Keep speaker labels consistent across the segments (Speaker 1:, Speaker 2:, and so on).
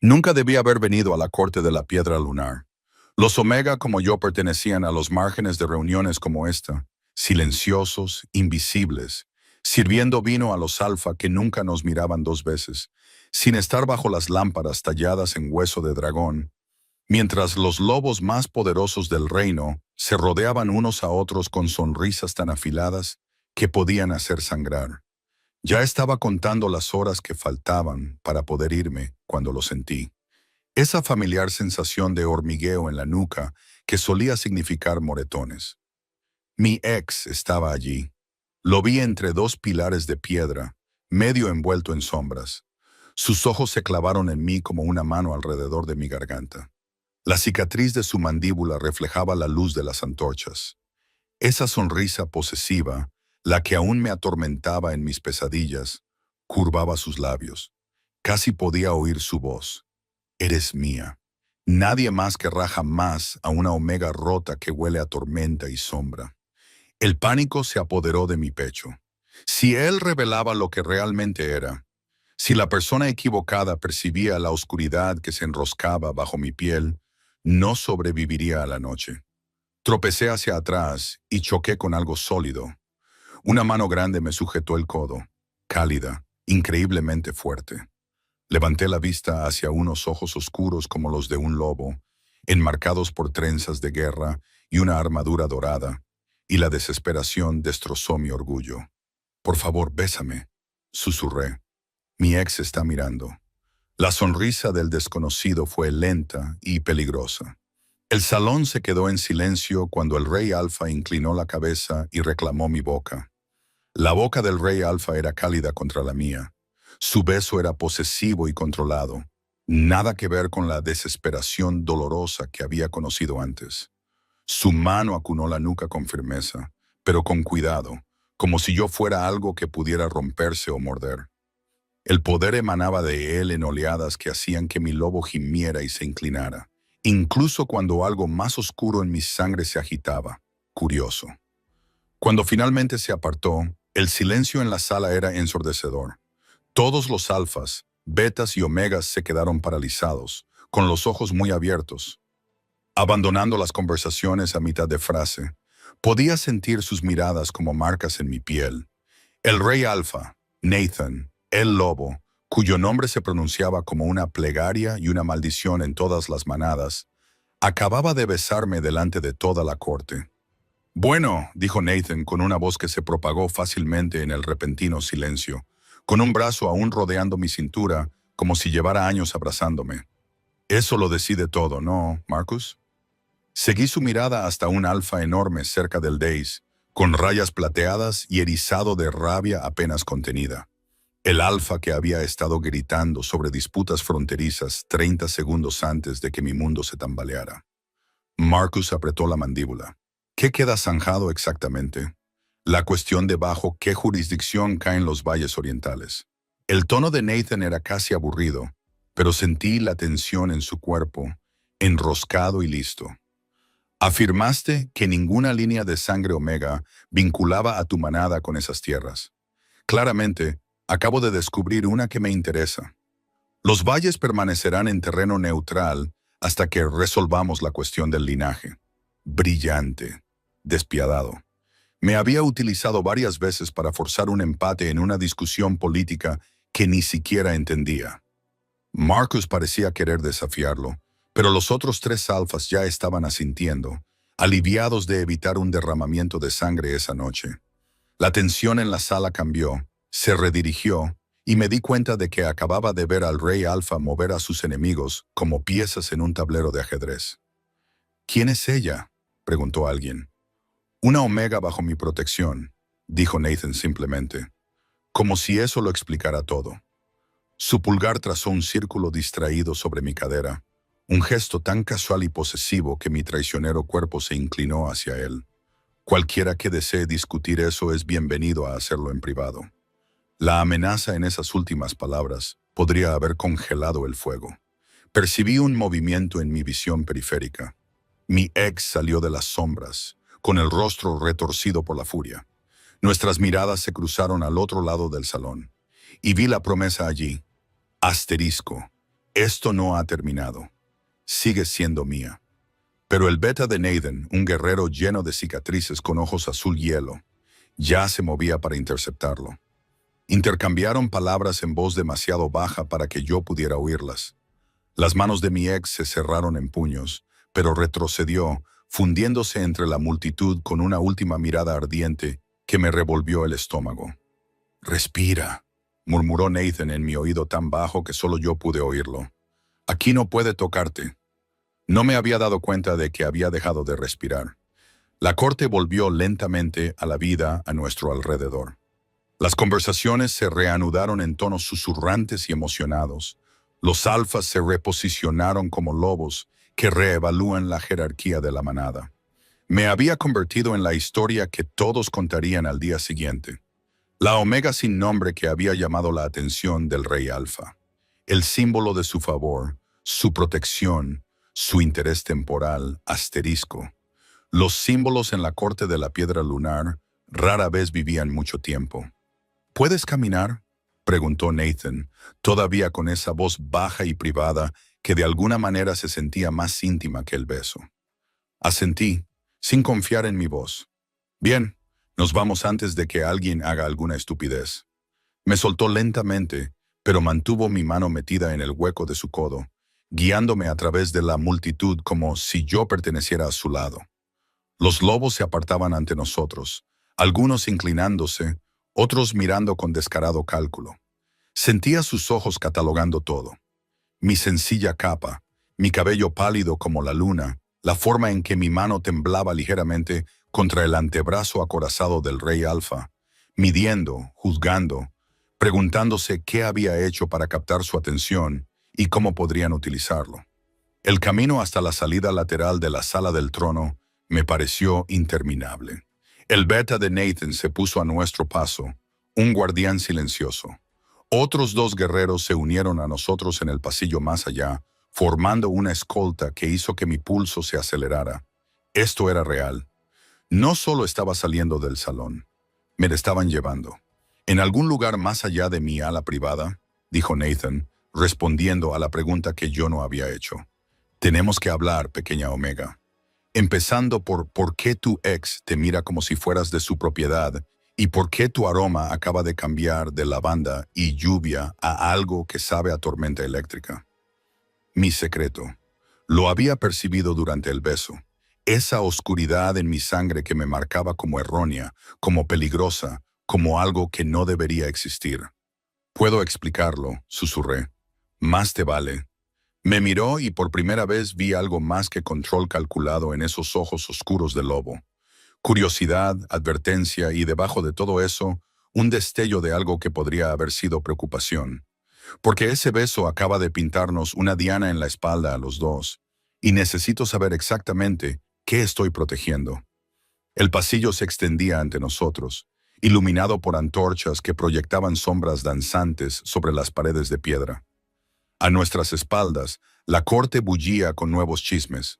Speaker 1: Nunca debía haber venido a la corte de la piedra lunar. Los Omega como yo pertenecían a los márgenes de reuniones como esta, silenciosos, invisibles, sirviendo vino a los Alfa que nunca nos miraban dos veces, sin estar bajo las lámparas talladas en hueso de dragón, mientras los lobos más poderosos del reino se rodeaban unos a otros con sonrisas tan afiladas que podían hacer sangrar. Ya estaba contando las horas que faltaban para poder irme cuando lo sentí. Esa familiar sensación de hormigueo en la nuca que solía significar moretones. Mi ex estaba allí. Lo vi entre dos pilares de piedra, medio envuelto en sombras. Sus ojos se clavaron en mí como una mano alrededor de mi garganta. La cicatriz de su mandíbula reflejaba la luz de las antorchas. Esa sonrisa posesiva, la que aún me atormentaba en mis pesadillas, curvaba sus labios. Casi podía oír su voz. Eres mía. Nadie más querrá jamás a una Omega rota que huele a tormenta y sombra. El pánico se apoderó de mi pecho. Si él revelaba lo que realmente era, si la persona equivocada percibía la oscuridad que se enroscaba bajo mi piel, no sobreviviría a la noche. Tropecé hacia atrás y choqué con algo sólido. Una mano grande me sujetó el codo, cálida, increíblemente fuerte. Levanté la vista hacia unos ojos oscuros como los de un lobo, enmarcados por trenzas de guerra y una armadura dorada, y la desesperación destrozó mi orgullo. «Por favor, bésame», susurré. Mi ex está mirando. La sonrisa del desconocido fue lenta y peligrosa. El salón se quedó en silencio cuando el Rey Alfa inclinó la cabeza y reclamó mi boca. La boca del Rey Alfa era cálida contra la mía. Su beso era posesivo y controlado. Nada que ver con la desesperación dolorosa que había conocido antes. Su mano acunó la nuca con firmeza, pero con cuidado, como si yo fuera algo que pudiera romperse o morder. El poder emanaba de él en oleadas que hacían que mi lobo gimiera y se inclinara, incluso cuando algo más oscuro en mi sangre se agitaba, curioso. Cuando finalmente se apartó, el silencio en la sala era ensordecedor. Todos los alfas, betas y omegas se quedaron paralizados, con los ojos muy abiertos. Abandonando las conversaciones a mitad de frase, podía sentir sus miradas como marcas en mi piel. El Rey Alfa, Nathan, el lobo, cuyo nombre se pronunciaba como una plegaria y una maldición en todas las manadas, acababa de besarme delante de toda la corte. «Bueno», dijo Nathan con una voz que se propagó fácilmente en el repentino silencio, con un brazo aún rodeando mi cintura, como si llevara años abrazándome. «Eso lo decide todo, ¿no, Marcus?» Seguí su mirada hasta un alfa enorme cerca del Daze, con rayas plateadas y erizado de rabia apenas contenida. El alfa que había estado gritando sobre disputas fronterizas 30 segundos antes de que mi mundo se tambaleara. Marcus apretó la mandíbula. ¿Qué queda zanjado exactamente? La cuestión de bajo qué jurisdicción caen los valles orientales. El tono de Nathan era casi aburrido, pero sentí la tensión en su cuerpo, enroscado y listo. Afirmaste que ninguna línea de sangre Omega vinculaba a tu manada con esas tierras. Claramente, acabo de descubrir una que me interesa. Los valles permanecerán en terreno neutral hasta que resolvamos la cuestión del linaje. Brillante. Despiadado. Me había utilizado varias veces para forzar un empate en una discusión política que ni siquiera entendía. Marcus parecía querer desafiarlo, pero los otros tres alfas ya estaban asintiendo, aliviados de evitar un derramamiento de sangre esa noche. La tensión en la sala cambió, se redirigió, y me di cuenta de que acababa de ver al Rey Alfa mover a sus enemigos como piezas en un tablero de ajedrez. «¿Quién es ella?», preguntó alguien. «Una Omega bajo mi protección», dijo Nathan simplemente, como si eso lo explicara todo. Su pulgar trazó un círculo distraído sobre mi cadera, un gesto tan casual y posesivo que mi traicionero cuerpo se inclinó hacia él. Cualquiera que desee discutir eso es bienvenido a hacerlo en privado. La amenaza en esas últimas palabras podría haber congelado el fuego. Percibí un movimiento en mi visión periférica. Mi ex salió de las sombras, con el rostro retorcido por la furia. Nuestras miradas se cruzaron al otro lado del salón, y vi la promesa allí. Asterisco. Esto no ha terminado. Sigue siendo mía. Pero el beta de Nathan, un guerrero lleno de cicatrices con ojos azul hielo, ya se movía para interceptarlo. Intercambiaron palabras en voz demasiado baja para que yo pudiera oírlas. Las manos de mi ex se cerraron en puños, pero retrocedió, fundiéndose entre la multitud con una última mirada ardiente que me revolvió el estómago. «Respira», murmuró Nathan en mi oído tan bajo que solo yo pude oírlo. «Aquí no puede tocarte». No me había dado cuenta de que había dejado de respirar. La corte volvió lentamente a la vida a nuestro alrededor. Las conversaciones se reanudaron en tonos susurrantes y emocionados. Los alfas se reposicionaron como lobos que reevalúan la jerarquía de la manada. Me había convertido en la historia que todos contarían al día siguiente. La omega sin nombre que había llamado la atención del rey alfa. El símbolo de su favor, su protección, su interés temporal, asterisco. Los símbolos en la corte de la piedra lunar rara vez vivían mucho tiempo. ¿Puedes caminar?, preguntó Nathan, todavía con esa voz baja y privada que de alguna manera se sentía más íntima que el beso. Asentí, sin confiar en mi voz. «Bien, nos vamos antes de que alguien haga alguna estupidez». Me soltó lentamente, pero mantuvo mi mano metida en el hueco de su codo, guiándome a través de la multitud como si yo perteneciera a su lado. Los lobos se apartaban ante nosotros, algunos inclinándose, otros mirando con descarado cálculo. Sentía sus ojos catalogando todo. Mi sencilla capa, mi cabello pálido como la luna, la forma en que mi mano temblaba ligeramente contra el antebrazo acorazado del rey alfa, midiendo, juzgando, preguntándose qué había hecho para captar su atención y cómo podrían utilizarlo. El camino hasta la salida lateral de la sala del trono me pareció interminable. El beta de Nathan se puso a nuestro paso, un guardián silencioso. Otros dos guerreros se unieron a nosotros en el pasillo más allá, formando una escolta que hizo que mi pulso se acelerara. Esto era real. No solo estaba saliendo del salón, me la estaban llevando. En algún lugar más allá de mi ala privada, dijo Nathan, respondiendo a la pregunta que yo no había hecho. Tenemos que hablar, pequeña Omega. Empezando por qué tu ex te mira como si fueras de su propiedad y por qué tu aroma acaba de cambiar de lavanda y lluvia a algo que sabe a tormenta eléctrica. Mi secreto. Lo había percibido durante el beso. Esa oscuridad en mi sangre que me marcaba como errónea, como peligrosa, como algo que no debería existir. «Puedo explicarlo», susurré. «Más te vale». Me miró y por primera vez vi algo más que control calculado en esos ojos oscuros de lobo. Curiosidad, advertencia y debajo de todo eso, un destello de algo que podría haber sido preocupación. Porque ese beso acaba de pintarnos una diana en la espalda a los dos, y necesito saber exactamente qué estoy protegiendo. El pasillo se extendía ante nosotros, iluminado por antorchas que proyectaban sombras danzantes sobre las paredes de piedra. A nuestras espaldas, la corte bullía con nuevos chismes.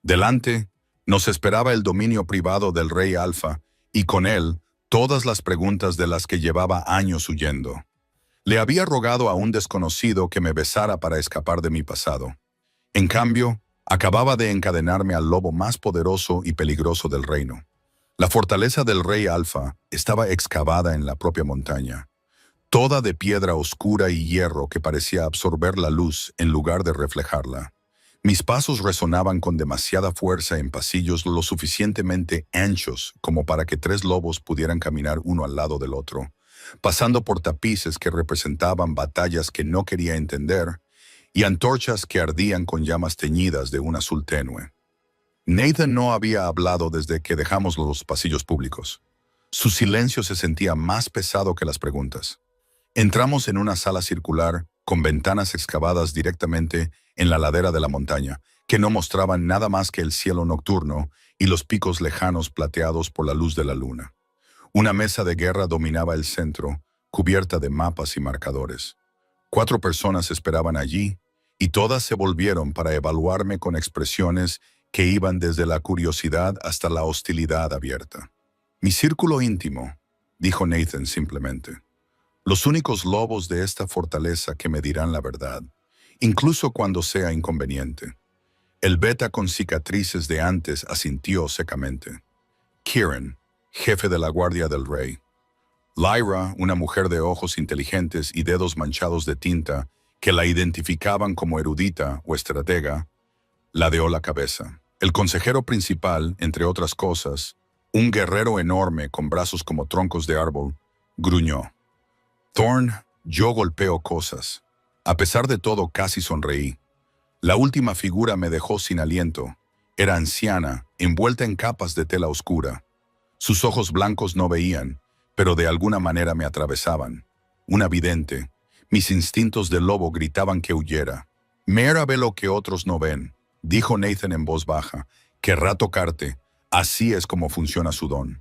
Speaker 1: Delante, nos esperaba el dominio privado del rey alfa, y con él, todas las preguntas de las que llevaba años huyendo. Le había rogado a un desconocido que me besara para escapar de mi pasado. En cambio, acababa de encadenarme al lobo más poderoso y peligroso del reino. La fortaleza del rey alfa estaba excavada en la propia montaña, toda de piedra oscura y hierro que parecía absorber la luz en lugar de reflejarla. Mis pasos resonaban con demasiada fuerza en pasillos lo suficientemente anchos como para que 3 lobos pudieran caminar uno al lado del otro, pasando por tapices que representaban batallas que no quería entender y antorchas que ardían con llamas teñidas de un azul tenue. Nathan no había hablado desde que dejamos los pasillos públicos. Su silencio se sentía más pesado que las preguntas. Entramos en una sala circular con ventanas excavadas directamente en la ladera de la montaña, que no mostraban nada más que el cielo nocturno y los picos lejanos plateados por la luz de la luna. Una mesa de guerra dominaba el centro, cubierta de mapas y marcadores. 4 personas esperaban allí, y todas se volvieron para evaluarme con expresiones que iban desde la curiosidad hasta la hostilidad abierta. «Mi círculo íntimo», dijo Nathan simplemente. «Los únicos lobos de esta fortaleza que me dirán la verdad, incluso cuando sea inconveniente. El beta con cicatrices de antes asintió secamente. Kieran, jefe de la Guardia del Rey. Lyra, una mujer de ojos inteligentes y dedos manchados de tinta que la identificaban como erudita o estratega, ladeó la cabeza. El consejero principal, entre otras cosas, un guerrero enorme con brazos como troncos de árbol, gruñó. Thorn, yo golpeo cosas. A pesar de todo, casi sonreí. La última figura me dejó sin aliento. Era anciana, envuelta en capas de tela oscura. Sus ojos blancos no veían, pero de alguna manera me atravesaban. Una vidente. Mis instintos de lobo gritaban que huyera. Mera ve lo que otros no ven, dijo Nathan en voz baja. Querrá tocarte. Así es como funciona su don.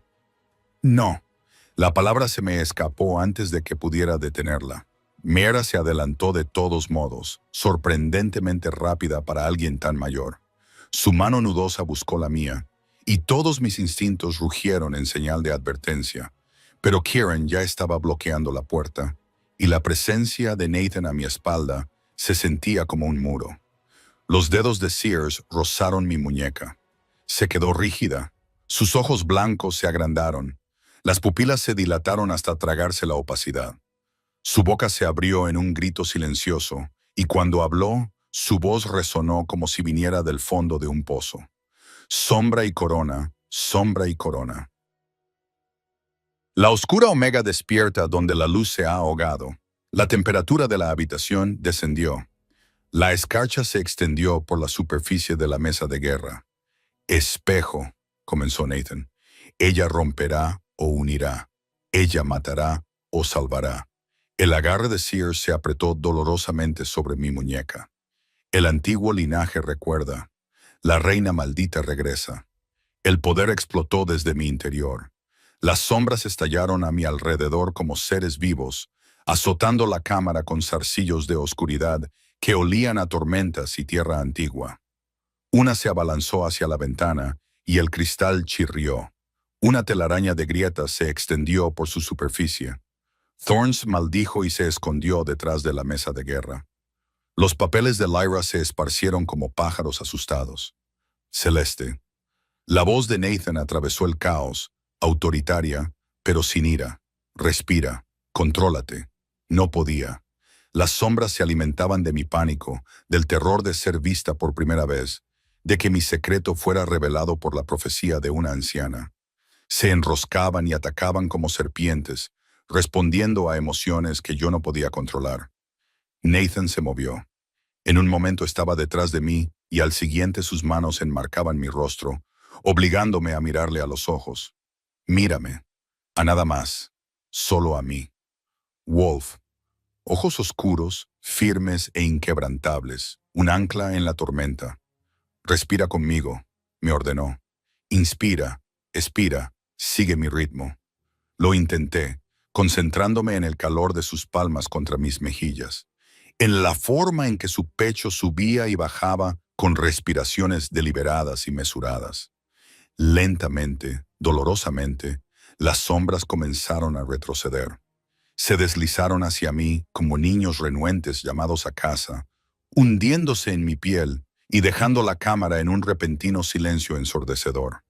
Speaker 1: No. La palabra se me escapó antes de que pudiera detenerla. Mera se adelantó de todos modos, sorprendentemente rápida para alguien tan mayor. Su mano nudosa buscó la mía, y todos mis instintos rugieron en señal de advertencia. Pero Kieran ya estaba bloqueando la puerta, y la presencia de Nathan a mi espalda se sentía como un muro. Los dedos de Sears rozaron mi muñeca. Se quedó rígida. Sus ojos blancos se agrandaron. Las pupilas se dilataron hasta tragarse la opacidad. Su boca se abrió en un grito silencioso, y cuando habló, su voz resonó como si viniera del fondo de un pozo. Sombra y corona, sombra y corona. La oscura Omega despierta donde la luz se ha ahogado. La temperatura de la habitación descendió. La escarcha se extendió por la superficie de la mesa de guerra. Espejo, comenzó Nathan. Ella romperá o unirá. Ella matará o salvará. El agarre de Sears se apretó dolorosamente sobre mi muñeca. El antiguo linaje recuerda. La reina maldita regresa. El poder explotó desde mi interior. Las sombras estallaron a mi alrededor como seres vivos, azotando la cámara con zarcillos de oscuridad que olían a tormentas y tierra antigua. Una se abalanzó hacia la ventana y el cristal chirrió. Una telaraña de grietas se extendió por su superficie. Thorns maldijo y se escondió detrás de la mesa de guerra. Los papeles de Lyra se esparcieron como pájaros asustados. Celeste. La voz de Nathan atravesó el caos, autoritaria, pero sin ira. Respira, contrólate. No podía. Las sombras se alimentaban de mi pánico, del terror de ser vista por primera vez, de que mi secreto fuera revelado por la profecía de una anciana. Se enroscaban y atacaban como serpientes, respondiendo a emociones que yo no podía controlar. Nathan se movió. En un momento estaba detrás de mí y al siguiente sus manos enmarcaban mi rostro, obligándome a mirarle a los ojos. Mírame. A nada más. Solo a mí. Wolf. Ojos oscuros, firmes e inquebrantables, un ancla en la tormenta. Respira conmigo, me ordenó. Inspira, expira, sigue mi ritmo. Lo intenté, concentrándome en el calor de sus palmas contra mis mejillas, en la forma en que su pecho subía y bajaba con respiraciones deliberadas y mesuradas. Lentamente, dolorosamente, las sombras comenzaron a retroceder. Se deslizaron hacia mí como niños renuentes llamados a casa, hundiéndose en mi piel y dejando la cámara en un repentino silencio ensordecedor.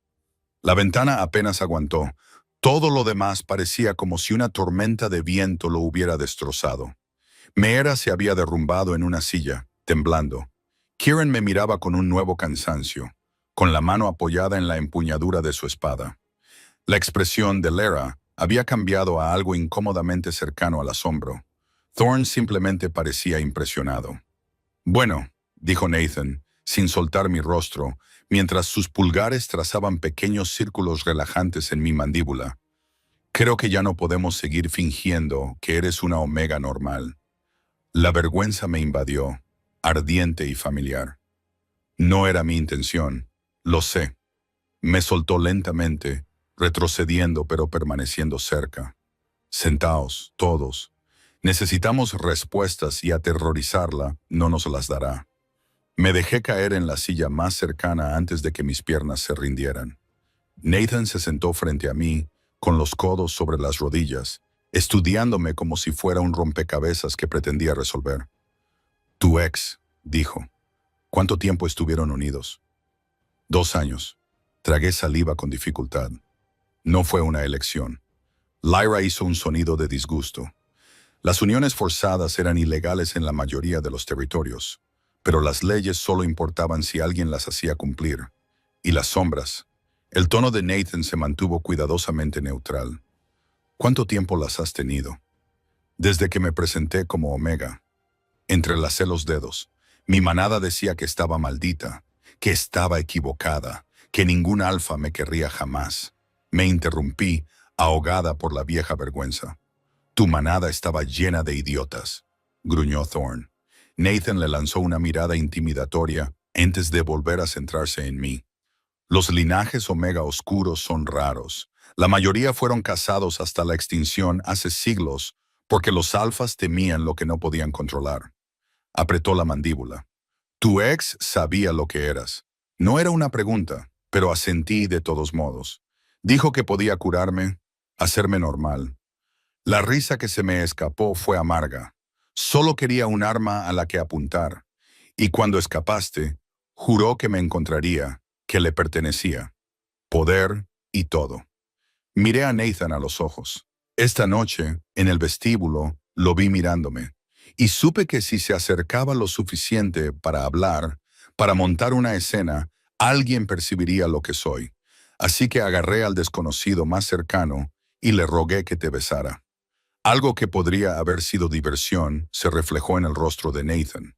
Speaker 1: La ventana apenas aguantó. Todo lo demás parecía como si una tormenta de viento lo hubiera destrozado. Meera se había derrumbado en una silla, temblando. Kieran me miraba con un nuevo cansancio, con la mano apoyada en la empuñadura de su espada. La expresión de Lyra había cambiado a algo incómodamente cercano al asombro. Thorn simplemente parecía impresionado. Bueno, dijo Nathan, sin soltar mi rostro, mientras sus pulgares trazaban pequeños círculos relajantes en mi mandíbula. Creo que ya no podemos seguir fingiendo que eres una Omega normal. La vergüenza me invadió, ardiente y familiar. No era mi intención, lo sé. Me soltó lentamente, retrocediendo pero permaneciendo cerca. Sentaos, todos. Necesitamos respuestas y aterrorizarla no nos las dará. Me dejé caer en la silla más cercana antes de que mis piernas se rindieran. Nathan se sentó frente a mí, con los codos sobre las rodillas, estudiándome como si fuera un rompecabezas que pretendía resolver. Tu ex, dijo. ¿Cuánto tiempo estuvieron unidos? 2 años. Tragué saliva con dificultad. No fue una elección. Lyra hizo un sonido de disgusto. Las uniones forzadas eran ilegales en la mayoría de los territorios, pero las leyes solo importaban si alguien las hacía cumplir. Y las sombras. El tono de Nathan se mantuvo cuidadosamente neutral. ¿Cuánto tiempo las has tenido? Desde que me presenté como Omega. Entrelacé los dedos. Mi manada decía que estaba maldita, que estaba equivocada, que ningún alfa me querría jamás. Me interrumpí, ahogada por la vieja vergüenza. Tu manada estaba llena de idiotas, gruñó Thorne. Nathan le lanzó una mirada intimidatoria antes de volver a centrarse en mí. Los linajes Omega oscuros son raros. La mayoría fueron cazados hasta la extinción hace siglos porque los alfas temían lo que no podían controlar. Apretó la mandíbula. Tu ex sabía lo que eras. No era una pregunta, pero asentí de todos modos. Dijo que podía curarme, hacerme normal. La risa que se me escapó fue amarga. Solo quería un arma a la que apuntar. Y cuando escapaste, juró que me encontraría, que le pertenecía. Poder y todo. Miré a Nathan a los ojos. Esta noche, en el vestíbulo, lo vi mirándome. Y supe que si se acercaba lo suficiente para hablar, para montar una escena, alguien percibiría lo que soy. Así que agarré al desconocido más cercano y le rogué que te besara. Algo que podría haber sido diversión se reflejó en el rostro de Nathan.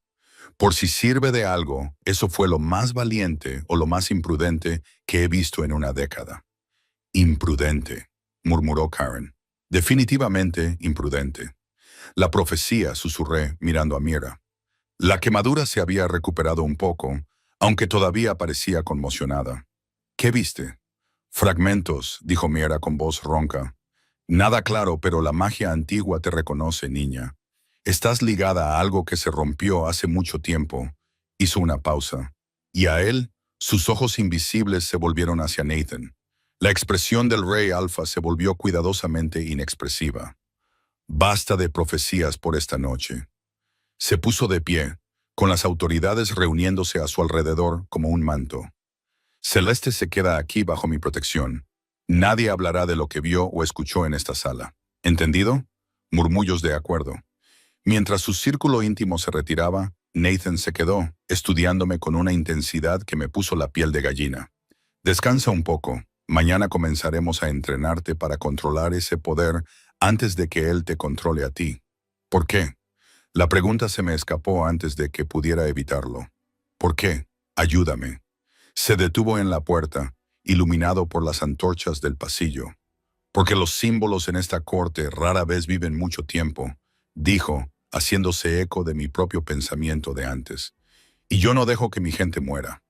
Speaker 1: Por si sirve de algo, eso fue lo más valiente o lo más imprudente que he visto en una década. Imprudente, murmuró Karen. Definitivamente imprudente. La profecía, susurré, mirando a Mira. La quemadura se había recuperado un poco, aunque todavía parecía conmocionada. ¿Qué viste? Fragmentos, dijo Mira con voz ronca. Nada claro, pero la magia antigua te reconoce, niña. Estás ligada a algo que se rompió hace mucho tiempo. Hizo una pausa. Y a él, sus ojos invisibles se volvieron hacia Nathan. La expresión del rey alfa se volvió cuidadosamente inexpresiva. Basta de profecías por esta noche. Se puso de pie, con las autoridades reuniéndose a su alrededor como un manto. Celeste se queda aquí bajo mi protección. Nadie hablará de lo que vio o escuchó en esta sala. ¿Entendido? Murmullos de acuerdo. Mientras su círculo íntimo se retiraba, Nathan se quedó, estudiándome con una intensidad que me puso la piel de gallina. Descansa un poco. Mañana comenzaremos a entrenarte para controlar ese poder antes de que él te controle a ti. ¿Por qué? La pregunta se me escapó antes de que pudiera evitarlo. ¿Por qué? Ayúdame. Se detuvo en la puerta, iluminado por las antorchas del pasillo. Porque los símbolos en esta corte rara vez viven mucho tiempo, dijo, haciéndose eco de mi propio pensamiento de antes. Y yo no dejo que mi gente muera.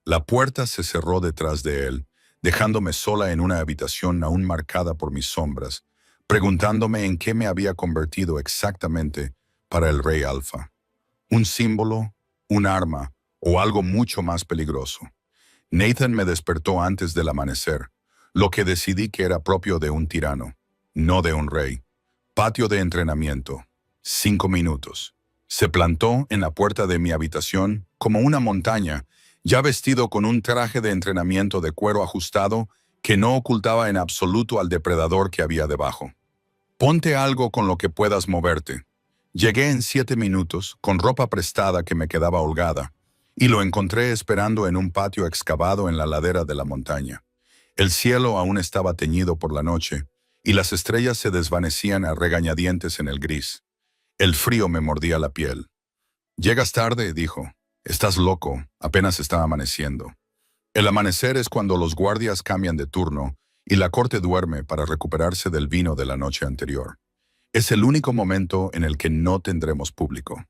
Speaker 1: La puerta se cerró detrás de él, dejándome sola en una habitación aún marcada por mis sombras, preguntándome en qué me había convertido exactamente para el Rey Alfa. ¿Un símbolo, un arma o algo mucho más peligroso? Nathan me despertó antes del amanecer, lo que decidí que era propio de un tirano, no de un rey. Patio de entrenamiento. 5 minutos. Se plantó en la puerta de mi habitación como una montaña, ya vestido con un traje de entrenamiento de cuero ajustado que no ocultaba en absoluto al depredador que había debajo. Ponte algo con lo que puedas moverte. Llegué en 7 minutos, con ropa prestada que me quedaba holgada, y lo encontré esperando en un patio excavado en la ladera de la montaña. El cielo aún estaba teñido por la noche, y las estrellas se desvanecían a regañadientes en el gris. El frío me mordía la piel. «Llegas tarde», dijo. «Estás loco, apenas está amaneciendo». El amanecer es cuando los guardias cambian de turno y la corte duerme para recuperarse del vino de la noche anterior. Es el único momento en el que no tendremos público.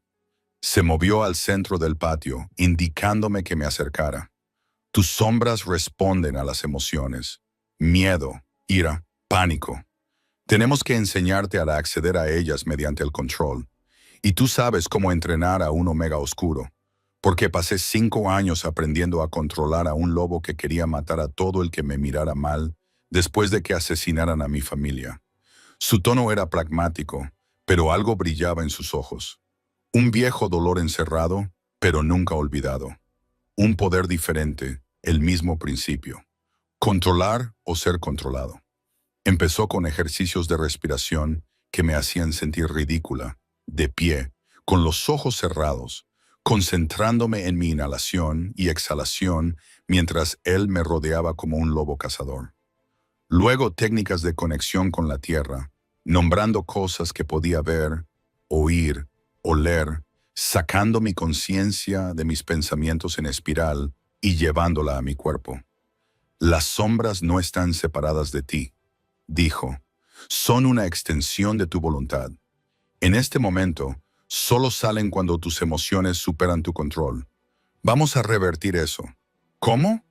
Speaker 1: Se movió al centro del patio, indicándome que me acercara. Tus sombras responden a las emociones. Miedo, ira, pánico. Tenemos que enseñarte a acceder a ellas mediante el control. Y tú sabes cómo entrenar a un Omega oscuro, porque pasé 5 años aprendiendo a controlar a un lobo que quería matar a todo el que me mirara mal después de que asesinaran a mi familia. Su tono era pragmático, pero algo brillaba en sus ojos. Un viejo dolor encerrado, pero nunca olvidado. Un poder diferente, el mismo principio. Controlar o ser controlado. Empezó con ejercicios de respiración que me hacían sentir ridícula, de pie, con los ojos cerrados, concentrándome en mi inhalación y exhalación mientras él me rodeaba como un lobo cazador. Luego técnicas de conexión con la tierra, nombrando cosas que podía ver, oír, oler, sacando mi conciencia de mis pensamientos en espiral y llevándola a mi cuerpo. Las sombras no están separadas de ti, dijo. Son una extensión de tu voluntad. En este momento, solo salen cuando tus emociones superan tu control. Vamos a revertir eso. ¿Cómo?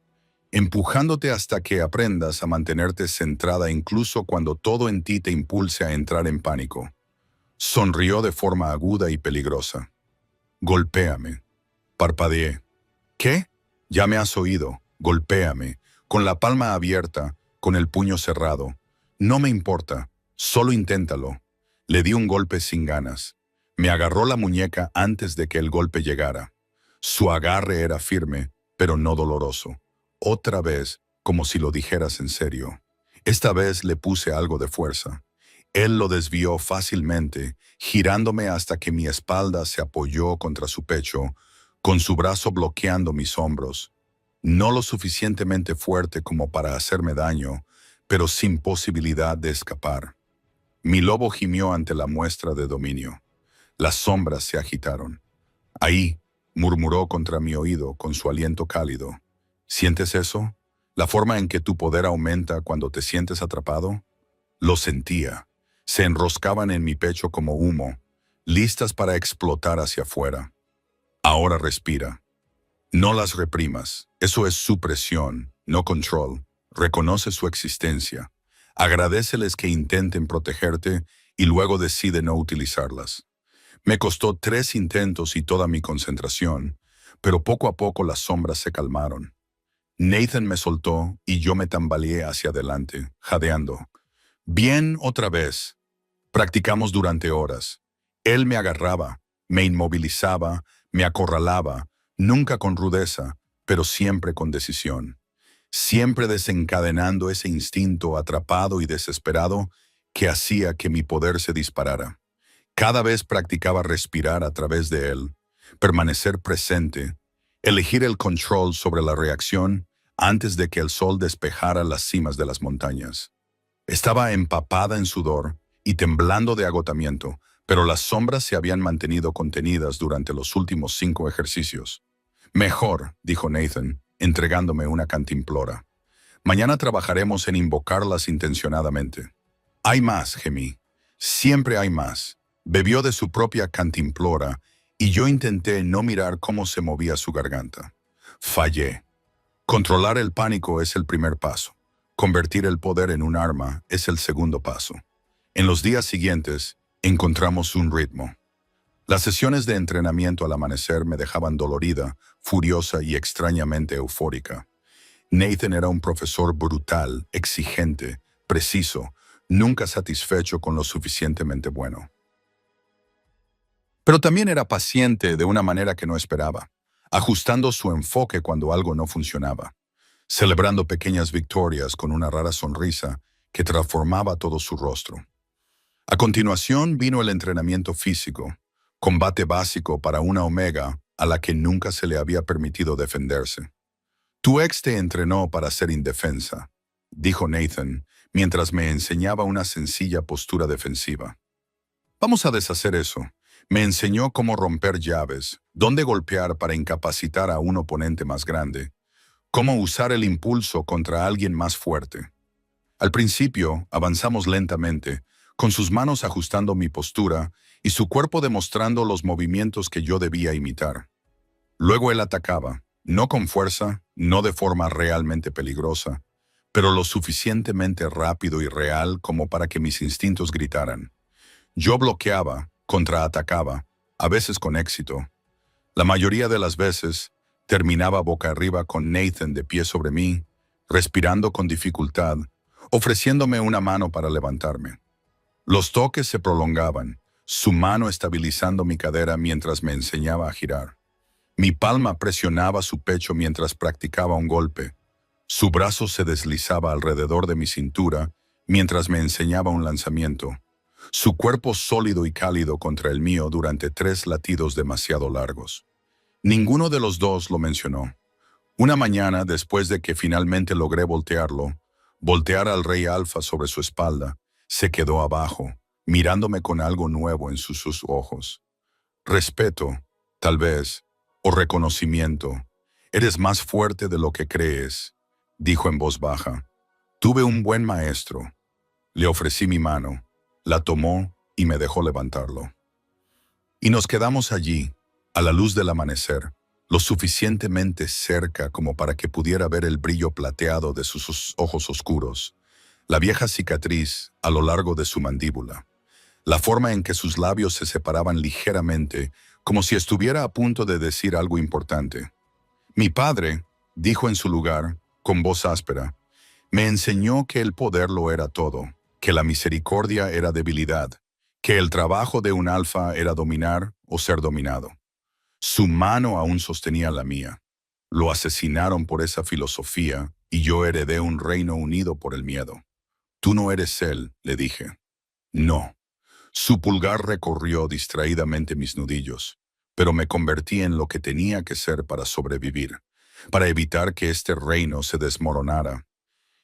Speaker 1: Empujándote hasta que aprendas a mantenerte centrada incluso cuando todo en ti te impulse a entrar en pánico. Sonrió de forma aguda y peligrosa. Golpéame. Parpadeé. ¿Qué? Ya me has oído. Golpéame. Con la palma abierta, con el puño cerrado. No me importa. Solo inténtalo. Le di un golpe sin ganas. Me agarró la muñeca antes de que el golpe llegara. Su agarre era firme, pero no doloroso. Otra vez, como si lo dijeras en serio. Esta vez le puse algo de fuerza. Él lo desvió fácilmente, girándome hasta que mi espalda se apoyó contra su pecho, con su brazo bloqueando mis hombros. No lo suficientemente fuerte como para hacerme daño, pero sin posibilidad de escapar. Mi lobo gimió ante la muestra de dominio. Las sombras se agitaron. Ahí, murmuró contra mi oído con su aliento cálido. ¿Sientes eso? ¿La forma en que tu poder aumenta cuando te sientes atrapado? Lo sentía. Se enroscaban en mi pecho como humo, listas para explotar hacia afuera. Ahora respira. No las reprimas. Eso es supresión, no control. Reconoce su existencia. Agradéceles que intenten protegerte y luego decide no utilizarlas. Me costó 3 intentos y toda mi concentración, pero poco a poco las sombras se calmaron. Nathan me soltó y yo me tambaleé hacia adelante, jadeando. Bien, otra vez. Practicamos durante horas. Él me agarraba, me inmovilizaba, me acorralaba, nunca con rudeza, pero siempre con decisión. Siempre desencadenando ese instinto atrapado y desesperado que hacía que mi poder se disparara. Cada vez practicaba respirar a través de él, permanecer presente, elegir el control sobre la reacción antes de que el sol despejara las cimas de las montañas. Estaba empapada en sudor y temblando de agotamiento, pero las sombras se habían mantenido contenidas durante los últimos 5 ejercicios. Mejor, dijo Nathan, entregándome una cantimplora. Mañana trabajaremos en invocarlas intencionadamente. Hay más, gemí. Siempre hay más. Bebió de su propia cantimplora y yo intenté no mirar cómo se movía su garganta. Fallé. Controlar el pánico es el primer paso. Convertir el poder en un arma es el segundo paso. En los días siguientes, encontramos un ritmo. Las sesiones de entrenamiento al amanecer me dejaban dolorida, furiosa y extrañamente eufórica. Nathan era un profesor brutal, exigente, preciso, nunca satisfecho con lo suficientemente bueno. Pero también era paciente de una manera que no esperaba, ajustando su enfoque cuando algo no funcionaba, celebrando pequeñas victorias con una rara sonrisa que transformaba todo su rostro. A continuación vino el entrenamiento físico, combate básico para una Omega a la que nunca se le había permitido defenderse. Tu ex te entrenó para ser indefensa, dijo Nathan, mientras me enseñaba una sencilla postura defensiva. Vamos a deshacer eso. Me enseñó cómo romper llaves, dónde golpear para incapacitar a un oponente más grande, cómo usar el impulso contra alguien más fuerte. Al principio, avanzamos lentamente, con sus manos ajustando mi postura y su cuerpo demostrando los movimientos que yo debía imitar. Luego él atacaba, no con fuerza, no de forma realmente peligrosa, pero lo suficientemente rápido y real como para que mis instintos gritaran. Yo bloqueaba, contraatacaba, a veces con éxito. La mayoría de las veces, terminaba boca arriba con Nathan de pie sobre mí, respirando con dificultad, ofreciéndome una mano para levantarme. Los toques se prolongaban, su mano estabilizando mi cadera mientras me enseñaba a girar. Mi palma presionaba su pecho mientras practicaba un golpe. Su brazo se deslizaba alrededor de mi cintura mientras me enseñaba un lanzamiento. Su cuerpo sólido y cálido contra el mío durante 3 latidos demasiado largos. Ninguno de los dos lo mencionó. Una mañana, después de que finalmente logré voltear al rey alfa sobre su espalda, se quedó abajo, mirándome con algo nuevo en sus ojos. Respeto, tal vez, o reconocimiento. Eres más fuerte de lo que crees, dijo en voz baja. Tuve un buen maestro. Le ofrecí mi mano, la tomó y me dejó levantarlo. Y nos quedamos allí, a la luz del amanecer, lo suficientemente cerca como para que pudiera ver el brillo plateado de sus ojos oscuros, la vieja cicatriz a lo largo de su mandíbula, la forma en que sus labios se separaban ligeramente, como si estuviera a punto de decir algo importante. Mi padre, dijo en su lugar, con voz áspera, me enseñó que el poder lo era todo, que la misericordia era debilidad, que el trabajo de un alfa era dominar o ser dominado. Su mano aún sostenía la mía. Lo asesinaron por esa filosofía y yo heredé un reino unido por el miedo. Tú no eres él, le dije. No. Su pulgar recorrió distraídamente mis nudillos, pero me convertí en lo que tenía que ser para sobrevivir, para evitar que este reino se desmoronara.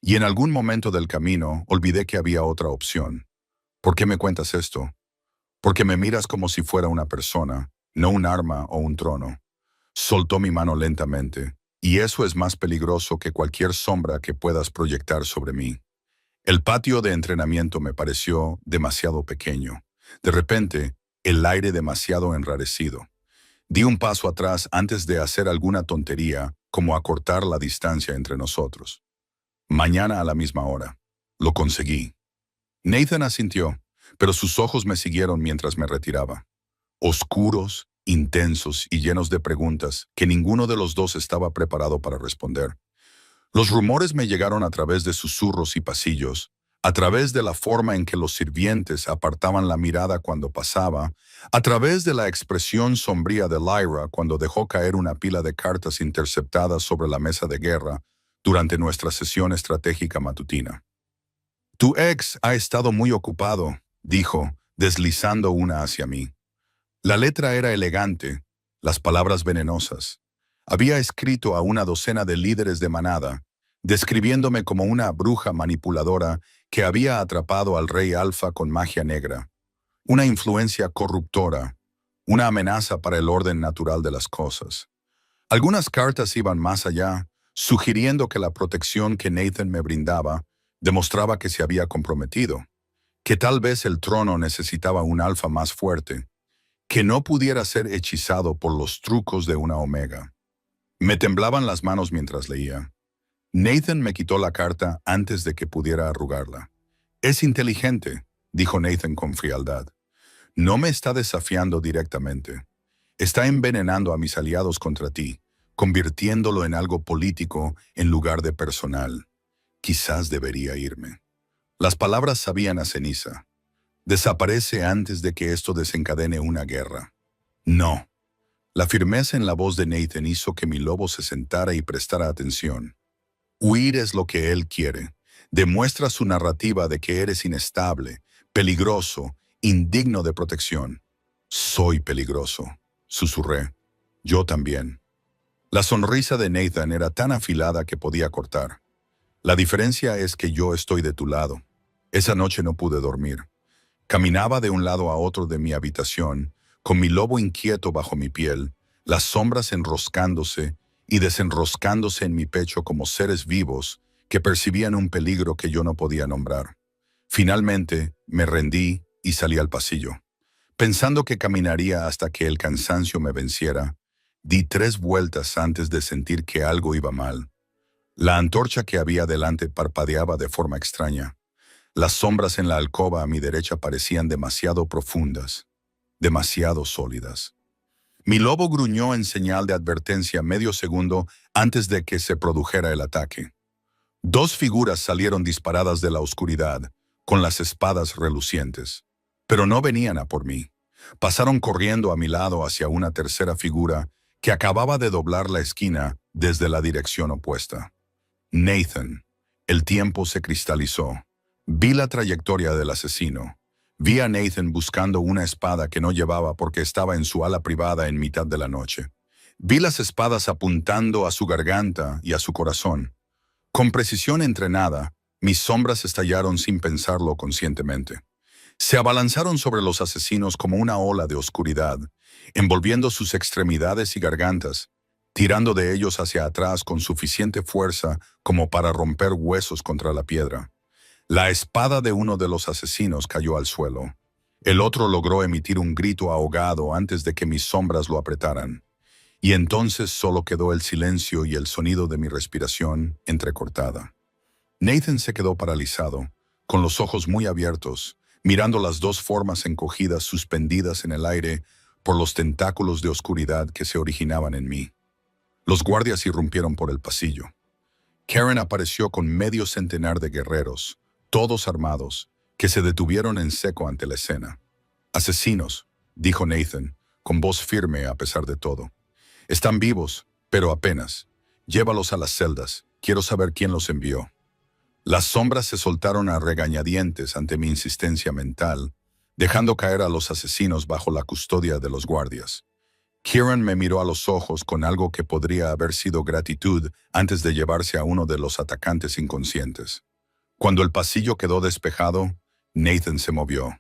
Speaker 1: Y en algún momento del camino olvidé que había otra opción. ¿Por qué me cuentas esto? Porque me miras como si fuera una persona, no un arma o un trono. Soltó mi mano lentamente, y eso es más peligroso que cualquier sombra que puedas proyectar sobre mí. El patio de entrenamiento me pareció demasiado pequeño. De repente, el aire demasiado enrarecido. Di un paso atrás antes de hacer alguna tontería, como acortar la distancia entre nosotros. Mañana a la misma hora. Lo conseguí. Nathan asintió, pero sus ojos me siguieron mientras me retiraba. Oscuros, intensos y llenos de preguntas que ninguno de los dos estaba preparado para responder. Los rumores me llegaron a través de susurros y pasillos, a través de la forma en que los sirvientes apartaban la mirada cuando pasaba, a través de la expresión sombría de Lyra cuando dejó caer una pila de cartas interceptadas sobre la mesa de guerra durante nuestra sesión estratégica matutina. Tu ex ha estado muy ocupado, dijo, deslizando una hacia mí. La letra era elegante, las palabras venenosas. Había escrito a una docena de líderes de manada, describiéndome como una bruja manipuladora que había atrapado al rey alfa con magia negra, una influencia corruptora, una amenaza para el orden natural de las cosas. Algunas cartas iban más allá, sugiriendo que la protección que Nathan me brindaba demostraba que se había comprometido, que tal vez el trono necesitaba un alfa más fuerte, que no pudiera ser hechizado por los trucos de una omega. Me temblaban las manos mientras leía. Nathan me quitó la carta antes de que pudiera arrugarla. Es inteligente, dijo Nathan con frialdad. No me está desafiando directamente. Está envenenando a mis aliados contra ti, convirtiéndolo en algo político en lugar de personal. Quizás debería irme. Las palabras sabían a ceniza. Desaparece antes de que esto desencadene una guerra. No. La firmeza en la voz de Nathan hizo que mi lobo se sentara y prestara atención. Huir es lo que él quiere. Demuestra su narrativa de que eres inestable, peligroso, indigno de protección. Soy peligroso, susurré. Yo también. La sonrisa de Nathan era tan afilada que podía cortar. La diferencia es que yo estoy de tu lado. Esa noche no pude dormir. Caminaba de un lado a otro de mi habitación, con mi lobo inquieto bajo mi piel, las sombras enroscándose y desenroscándose en mi pecho como seres vivos que percibían un peligro que yo no podía nombrar. Finalmente, me rendí y salí al pasillo. Pensando que caminaría hasta que el cansancio me venciera, di 3 vueltas antes de sentir que algo iba mal. La antorcha que había delante parpadeaba de forma extraña. Las sombras en la alcoba a mi derecha parecían demasiado profundas, demasiado sólidas. Mi lobo gruñó en señal de advertencia medio segundo antes de que se produjera el ataque. 2 figuras salieron disparadas de la oscuridad, con las espadas relucientes. Pero no venían a por mí. Pasaron corriendo a mi lado hacia una tercera figura que acababa de doblar la esquina desde la dirección opuesta. Nathan. El tiempo se cristalizó. Vi la trayectoria del asesino. Vi a Nathan buscando una espada que no llevaba porque estaba en su ala privada en mitad de la noche. Vi las espadas apuntando a su garganta y a su corazón. Con precisión entrenada, mis sombras estallaron sin pensarlo conscientemente. Se abalanzaron sobre los asesinos como una ola de oscuridad, envolviendo sus extremidades y gargantas, tirando de ellos hacia atrás con suficiente fuerza como para romper huesos contra la piedra. La espada de uno de los asesinos cayó al suelo. El otro logró emitir un grito ahogado antes de que mis sombras lo apretaran. Y entonces solo quedó el silencio y el sonido de mi respiración entrecortada. Nathan se quedó paralizado, con los ojos muy abiertos, mirando las dos formas encogidas suspendidas en el aire por los tentáculos de oscuridad que se originaban en mí. Los guardias irrumpieron por el pasillo. Karen apareció con medio centenar de guerreros, todos armados, que se detuvieron en seco ante la escena. «Asesinos», dijo Nathan, con voz firme a pesar de todo. «Están vivos, pero apenas. Llévalos a las celdas. Quiero saber quién los envió». Las sombras se soltaron a regañadientes ante mi insistencia mental, dejando caer a los asesinos bajo la custodia de los guardias. Kieran me miró a los ojos con algo que podría haber sido gratitud antes de llevarse a uno de los atacantes inconscientes. Cuando el pasillo quedó despejado, Nathan se movió.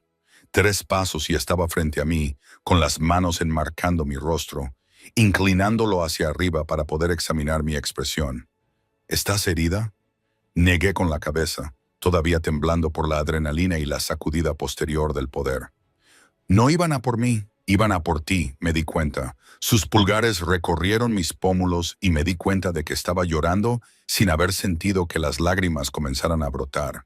Speaker 1: 3 pasos y estaba frente a mí, con las manos enmarcando mi rostro, inclinándolo hacia arriba para poder examinar mi expresión. «¿Estás herida?». Negué con la cabeza, todavía temblando por la adrenalina y la sacudida posterior del poder. «No iban a por mí, iban a por ti», me di cuenta. Sus pulgares recorrieron mis pómulos y me di cuenta de que estaba llorando sin haber sentido que las lágrimas comenzaran a brotar.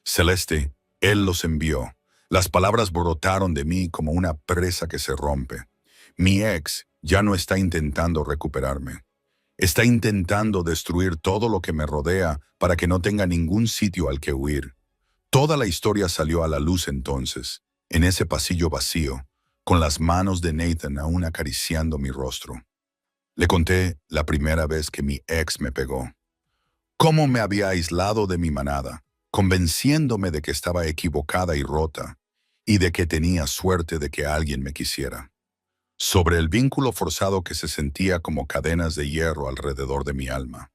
Speaker 1: «Celeste, él los envió». Las palabras brotaron de mí como una presa que se rompe. Mi ex ya no está intentando recuperarme. Está intentando destruir todo lo que me rodea para que no tenga ningún sitio al que huir. Toda la historia salió a la luz entonces, en ese pasillo vacío, con las manos de Nathan aún acariciando mi rostro. Le conté la primera vez que mi ex me pegó. Cómo me había aislado de mi manada, convenciéndome de que estaba equivocada y rota, y de que tenía suerte de que alguien me quisiera. Sobre el vínculo forzado que se sentía como cadenas de hierro alrededor de mi alma.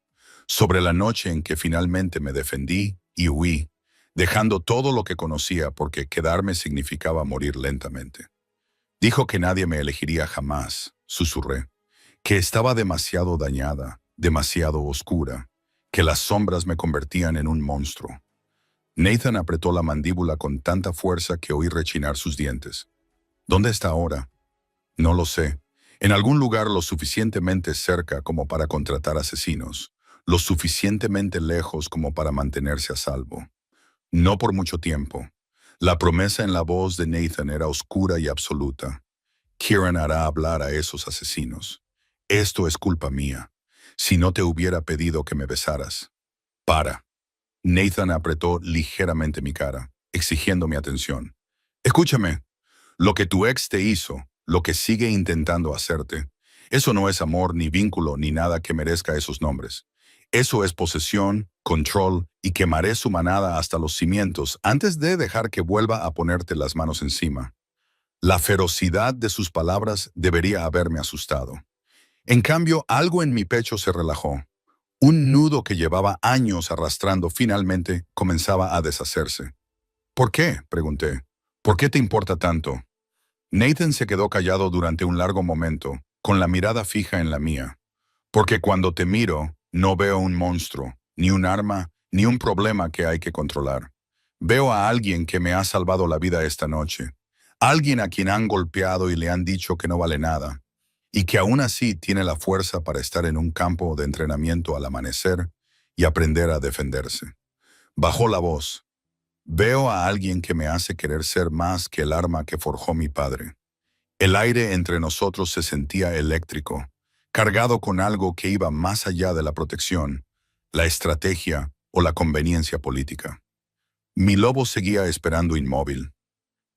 Speaker 1: Sobre la noche en que finalmente me defendí y huí, dejando todo lo que conocía porque quedarme significaba morir lentamente. Dijo que nadie me elegiría jamás, susurré, que estaba demasiado dañada, demasiado oscura, que las sombras me convertían en un monstruo. Nathan apretó la mandíbula con tanta fuerza que oí rechinar sus dientes. «¿Dónde está ahora?» «No lo sé. En algún lugar lo suficientemente cerca como para contratar asesinos, lo suficientemente lejos como para mantenerse a salvo. No por mucho tiempo». La promesa en la voz de Nathan era oscura y absoluta. «Kieran hará hablar a esos asesinos. Esto es culpa mía. Si no te hubiera pedido que me besaras». «Para». Nathan apretó ligeramente mi cara, exigiendo mi atención. «Escúchame. Lo que tu ex te hizo, lo que sigue intentando hacerte, eso no es amor, ni vínculo, ni nada que merezca esos nombres. Eso es posesión, control, y quemaré su manada hasta los cimientos antes de dejar que vuelva a ponerte las manos encima». La ferocidad de sus palabras debería haberme asustado. En cambio, algo en mi pecho se relajó. Un nudo que llevaba años arrastrando finalmente comenzaba a deshacerse. «¿Por qué?», pregunté. «¿Por qué te importa tanto?». Nathan se quedó callado durante un largo momento, con la mirada fija en la mía. «Porque cuando te miro, no veo un monstruo, ni un arma, ni un problema que hay que controlar. Veo a alguien que me ha salvado la vida esta noche. Alguien a quien han golpeado y le han dicho que no vale nada, y que aún así tiene la fuerza para estar en un campo de entrenamiento al amanecer y aprender a defenderse». Bajó la voz. «Veo a alguien que me hace querer ser más que el arma que forjó mi padre». El aire entre nosotros se sentía eléctrico, cargado con algo que iba más allá de la protección, la estrategia o la conveniencia política. Mi lobo seguía esperando inmóvil.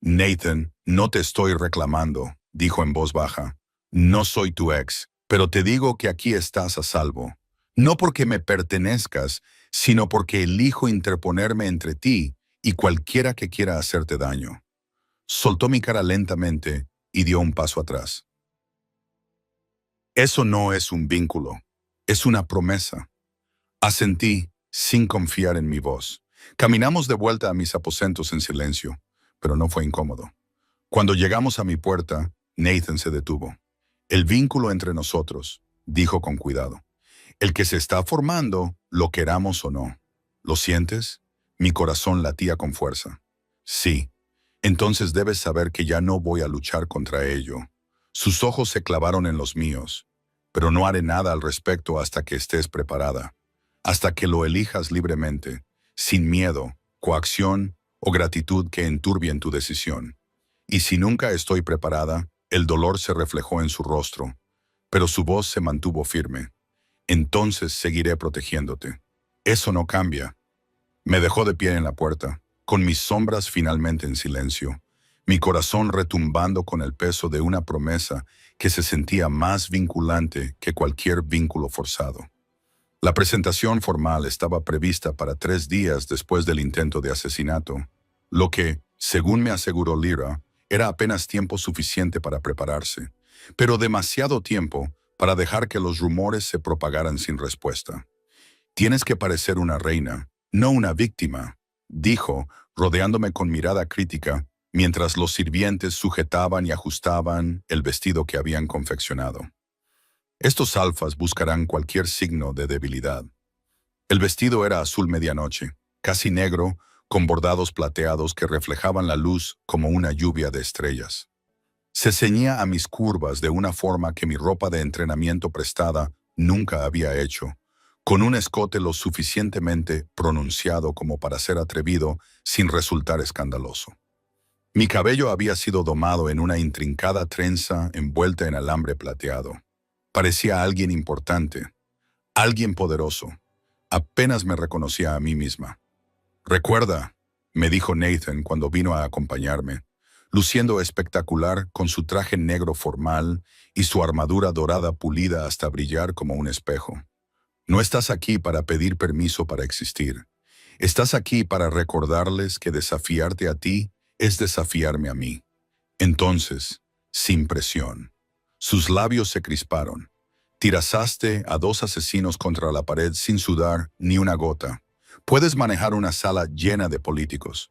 Speaker 1: «Nathan, no te estoy reclamando», dijo en voz baja. «No soy tu ex. Pero te digo que aquí estás a salvo, no porque me pertenezcas, sino porque elijo interponerme entre ti y cualquiera que quiera hacerte daño. Soltó mi cara lentamente y dio un paso atrás. Eso no es un vínculo, es una promesa. Asentí, sin confiar en mi voz. Caminamos de vuelta a mis aposentos en silencio, pero no fue incómodo. Cuando llegamos a mi puerta, Nathan se detuvo. El vínculo entre nosotros, dijo con cuidado. El que se está formando, lo queramos o no. ¿Lo sientes? Mi corazón latía con fuerza. Sí. Entonces debes saber que ya no voy a luchar contra ello. Sus ojos se clavaron en los míos, pero no haré nada al respecto hasta que estés preparada, hasta que lo elijas libremente, sin miedo, coacción o gratitud que enturbien tu decisión. Y si nunca estoy preparada, el dolor se reflejó en su rostro, pero su voz se mantuvo firme. Entonces seguiré protegiéndote. Eso no cambia. Me dejó de pie en la puerta, con mis sombras finalmente en silencio, mi corazón retumbando con el peso de una promesa que se sentía más vinculante que cualquier vínculo forzado. La presentación formal estaba prevista para 3 días después del intento de asesinato, lo que, según me aseguró Lyra, era apenas tiempo suficiente para prepararse, pero demasiado tiempo para dejar que los rumores se propagaran sin respuesta. Tienes que parecer una reina, no una víctima, dijo, rodeándome con mirada crítica, mientras los sirvientes sujetaban y ajustaban el vestido que habían confeccionado. Estos alfas buscarán cualquier signo de debilidad. El vestido era azul medianoche, casi negro, con bordados plateados que reflejaban la luz como una lluvia de estrellas. Se ceñía a mis curvas de una forma que mi ropa de entrenamiento prestada nunca había hecho, con un escote lo suficientemente pronunciado como para ser atrevido sin resultar escandaloso. Mi cabello había sido domado en una intrincada trenza envuelta en alambre plateado. Parecía alguien importante, alguien poderoso. Apenas me reconocía a mí misma. «Recuerda», me dijo Nathan cuando vino a acompañarme, luciendo espectacular con su traje negro formal y su armadura dorada pulida hasta brillar como un espejo. «No estás aquí para pedir permiso para existir. Estás aquí para recordarles que desafiarte a ti es desafiarme a mí. Entonces, sin presión». Sus labios se crisparon. «Tirazaste a 2 asesinos contra la pared sin sudar ni una gota. Puedes manejar una sala llena de políticos».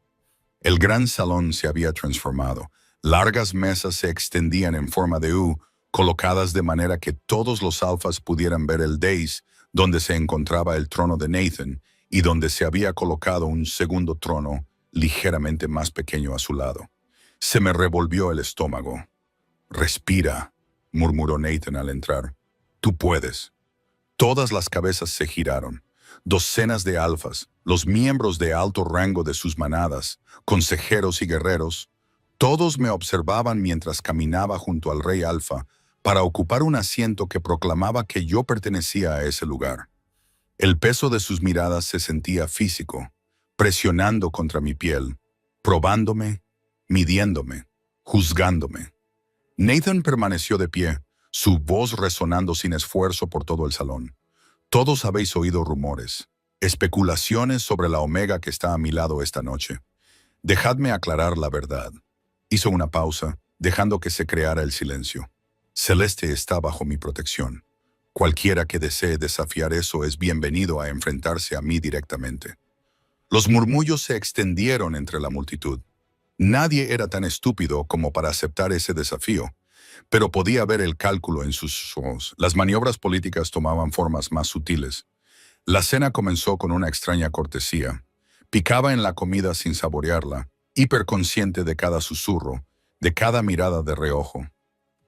Speaker 1: El gran salón se había transformado. Largas mesas se extendían en forma de U, colocadas de manera que todos los alfas pudieran ver el dais donde se encontraba el trono de Nathan y donde se había colocado un segundo trono ligeramente más pequeño a su lado. Se me revolvió el estómago. «Respira», murmuró Nathan al entrar. «Tú puedes». Todas las cabezas se giraron. Docenas de alfas, los miembros de alto rango de sus manadas, consejeros y guerreros, todos me observaban mientras caminaba junto al rey alfa para ocupar un asiento que proclamaba que yo pertenecía a ese lugar. El peso de sus miradas se sentía físico, presionando contra mi piel, probándome, midiéndome, juzgándome. Nathan permaneció de pie, su voz resonando sin esfuerzo por todo el salón. «Todos habéis oído rumores, especulaciones sobre la Omega que está a mi lado esta noche. Dejadme aclarar la verdad». Hizo una pausa, dejando que se creara el silencio. «Celeste está bajo mi protección. Cualquiera que desee desafiar eso es bienvenido a enfrentarse a mí directamente». Los murmullos se extendieron entre la multitud. Nadie era tan estúpido como para aceptar ese desafío, pero podía ver el cálculo en sus ojos. Las maniobras políticas tomaban formas más sutiles. La cena comenzó con una extraña cortesía. Picaba en la comida sin saborearla, hiperconsciente de cada susurro, de cada mirada de reojo.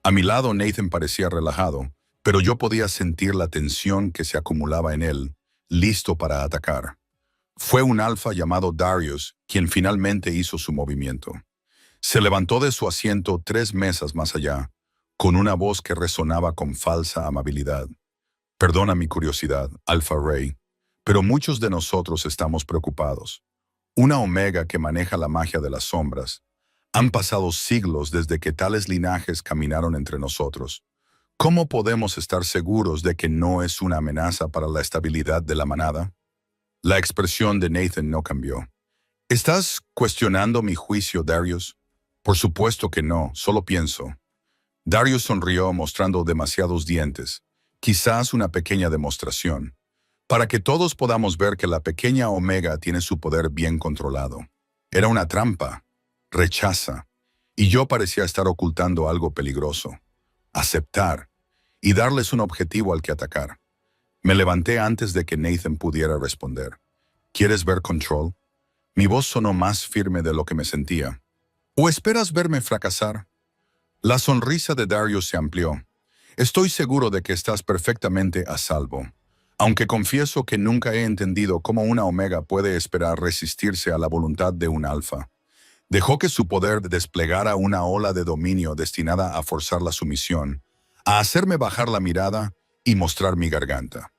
Speaker 1: A mi lado Nathan parecía relajado, pero yo podía sentir la tensión que se acumulaba en él, listo para atacar. Fue un alfa llamado Darius quien finalmente hizo su movimiento. Se levantó de su asiento 3 mesas más allá, con una voz que resonaba con falsa amabilidad. «Perdona mi curiosidad, Alpha Ray, pero muchos de nosotros estamos preocupados. Una Omega que maneja la magia de las sombras. Han pasado siglos desde que tales linajes caminaron entre nosotros. ¿Cómo podemos estar seguros de que no es una amenaza para la estabilidad de la manada? La expresión de Nathan no cambió. ¿Estás cuestionando mi juicio, Darius? Por supuesto que no, solo pienso. Darius sonrió mostrando demasiados dientes, quizás una pequeña demostración, para que todos podamos ver que la pequeña Omega tiene su poder bien controlado. Era una trampa, rechaza, y yo parecía estar ocultando algo peligroso. Aceptar y darles un objetivo al que atacar. Me levanté antes de que Nathan pudiera responder. ¿Quieres ver Control? Mi voz sonó más firme de lo que me sentía. ¿O esperas verme fracasar? La sonrisa de Darius se amplió. Estoy seguro de que estás perfectamente a salvo, aunque confieso que nunca he entendido cómo una Omega puede esperar resistirse a la voluntad de un Alfa. Dejó que su poder desplegara una ola de dominio destinada a forzar la sumisión, a hacerme bajar la mirada y mostrar mi garganta.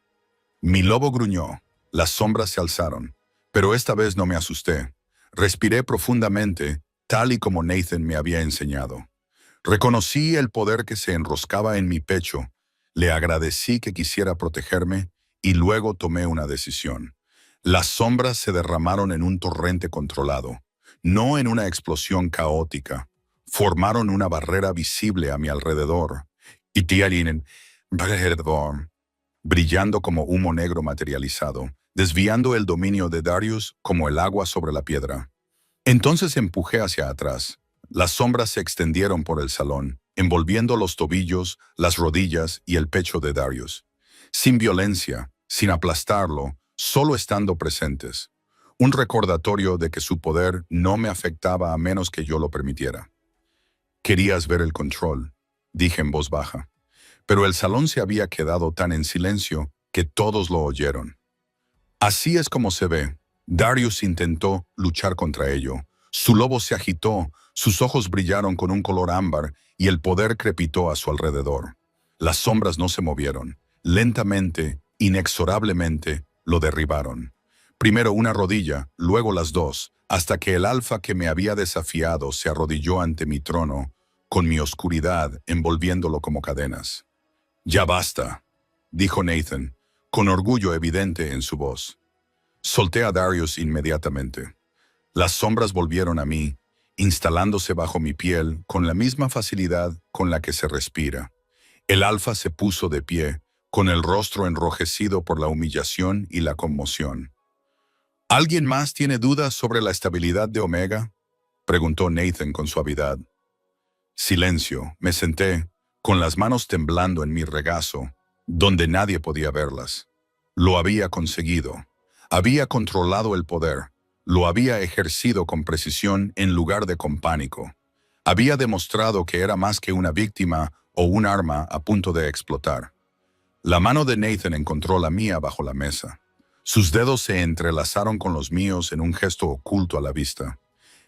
Speaker 1: Mi lobo gruñó, las sombras se alzaron, pero esta vez no me asusté. Respiré profundamente, tal y como Nathan me había enseñado. Reconocí el poder que se enroscaba en mi pecho, le agradecí que quisiera protegerme y luego tomé una decisión. Las sombras se derramaron en un torrente controlado, no en una explosión caótica. Formaron una barrera visible a mi alrededor, y tienen brillando como humo negro materializado, desviando el dominio de Darius como el agua sobre la piedra. Entonces empujé hacia atrás. Las sombras se extendieron por el salón, envolviendo los tobillos, las rodillas y el pecho de Darius. Sin violencia, sin aplastarlo, solo estando presentes. Un recordatorio de que su poder no me afectaba a menos que yo lo permitiera. «Querías ver el control», dije en voz baja. Pero el salón se había quedado tan en silencio que todos lo oyeron. Así es como se ve. Darius intentó luchar contra ello. Su lobo se agitó, sus ojos brillaron con un color ámbar y el poder crepitó a su alrededor. Las sombras no se movieron. Lentamente, inexorablemente, lo derribaron. Primero una rodilla, luego las dos, hasta que el Alfa que me había desafiado se arrodilló ante mi trono, con mi oscuridad envolviéndolo como cadenas. «Ya basta», dijo Nathan, con orgullo evidente en su voz. Solté a Darius inmediatamente. Las sombras volvieron a mí, instalándose bajo mi piel con la misma facilidad con la que se respira. El Alfa se puso de pie, con el rostro enrojecido por la humillación y la conmoción. «¿Alguien más tiene dudas sobre la estabilidad de Omega?», preguntó Nathan con suavidad. Silencio. Me senté, con las manos temblando en mi regazo, donde nadie podía verlas. Lo había conseguido. Había controlado el poder. Lo había ejercido con precisión en lugar de con pánico. Había demostrado que era más que una víctima o un arma a punto de explotar. La mano de Nathan encontró la mía bajo la mesa. Sus dedos se entrelazaron con los míos en un gesto oculto a la vista.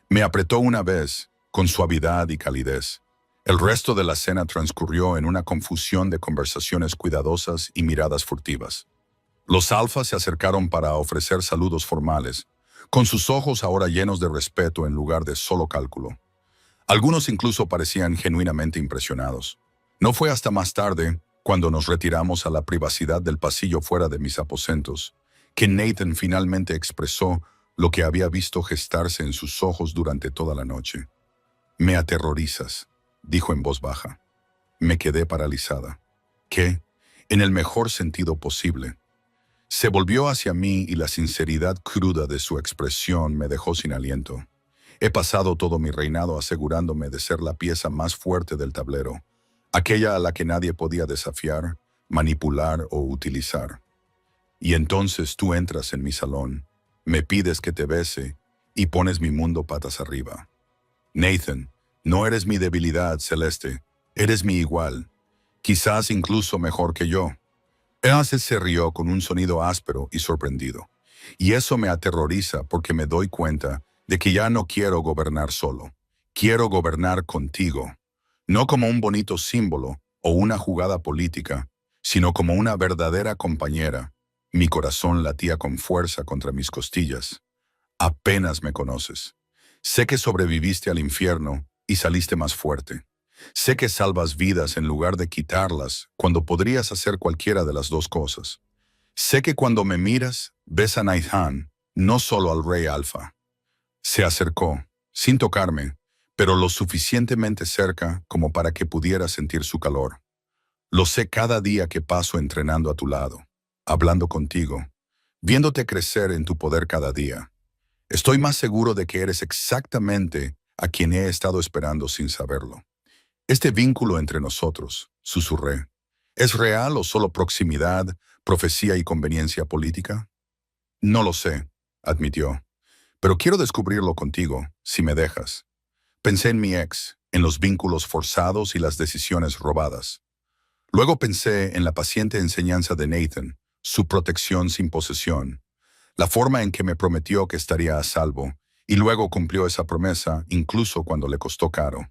Speaker 1: Me apretó una vez, con suavidad y calidez. El resto de la cena transcurrió en una confusión de conversaciones cuidadosas y miradas furtivas. Los alfas se acercaron para ofrecer saludos formales, con sus ojos ahora llenos de respeto en lugar de solo cálculo. Algunos incluso parecían genuinamente impresionados. No fue hasta más tarde, cuando nos retiramos a la privacidad del pasillo fuera de mis aposentos, que Nathan finalmente expresó lo que había visto gestarse en sus ojos durante toda la noche. «Me aterrorizas», dijo en voz baja. Me quedé paralizada. ¿Qué? En el mejor sentido posible. Se volvió hacia mí y la sinceridad cruda de su expresión me dejó sin aliento. He pasado todo mi reinado asegurándome de ser la pieza más fuerte del tablero, aquella a la que nadie podía desafiar, manipular o utilizar. Y entonces tú entras en mi salón, me pides que te bese y pones mi mundo patas arriba. Nathan, no eres mi debilidad, Celeste, eres mi igual, quizás incluso mejor que yo. Él se rió con un sonido áspero y sorprendido. Y eso me aterroriza porque me doy cuenta de que ya no quiero gobernar solo. Quiero gobernar contigo. No como un bonito símbolo o una jugada política, sino como una verdadera compañera. Mi corazón latía con fuerza contra mis costillas. Apenas me conoces. Sé que sobreviviste al infierno y saliste más fuerte. Sé que salvas vidas en lugar de quitarlas cuando podrías hacer cualquiera de las dos cosas. Sé que cuando me miras, ves a Nathan, no solo al Rey Alfa. Se acercó, sin tocarme, pero lo suficientemente cerca como para que pudiera sentir su calor. Lo sé cada día que paso entrenando a tu lado, hablando contigo, viéndote crecer en tu poder cada día. Estoy más seguro de que eres exactamente a quien he estado esperando sin saberlo. Este vínculo entre nosotros, susurré, ¿es real o solo proximidad, profecía y conveniencia política? No lo sé, admitió, pero quiero descubrirlo contigo, si me dejas. Pensé en mi ex, en los vínculos forzados y las decisiones robadas. Luego pensé en la paciente enseñanza de Nathan, su protección sin posesión, la forma en que me prometió que estaría a salvo, y luego cumplió esa promesa incluso cuando le costó caro.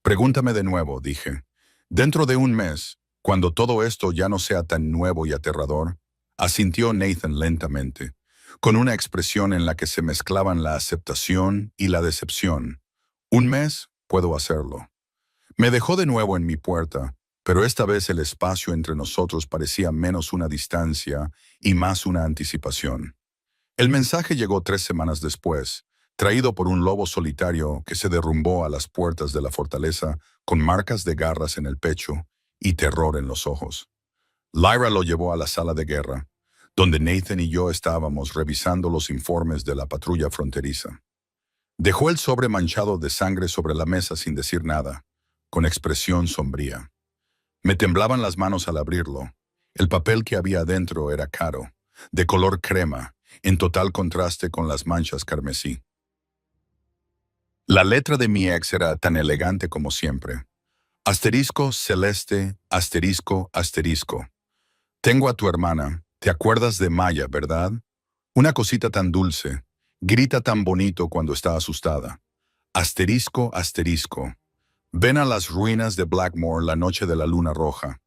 Speaker 1: Pregúntame de nuevo, dije. Dentro de un mes, cuando todo esto ya no sea tan nuevo y aterrador, asintió Nathan lentamente, con una expresión en la que se mezclaban la aceptación y la decepción. Un mes, puedo hacerlo. Me dejó de nuevo en mi puerta, pero esta vez el espacio entre nosotros parecía menos una distancia y más una anticipación. El mensaje llegó 3 semanas después, traído por un lobo solitario que se derrumbó a las puertas de la fortaleza con marcas de garras en el pecho y terror en los ojos. Lyra lo llevó a la sala de guerra, donde Nathan y yo estábamos revisando los informes de la patrulla fronteriza. Dejó el sobre manchado de sangre sobre la mesa sin decir nada, con expresión sombría. Me temblaban las manos al abrirlo. El papel que había adentro era caro, de color crema, en total contraste con las manchas carmesí. La letra de mi ex era tan elegante como siempre. Asterisco celeste, asterisco, asterisco. Tengo a tu hermana. ¿Te acuerdas de Maya, verdad? Una cosita tan dulce. Grita tan bonito cuando está asustada. Asterisco, asterisco. Ven a las ruinas de Blackmore la noche de la luna roja.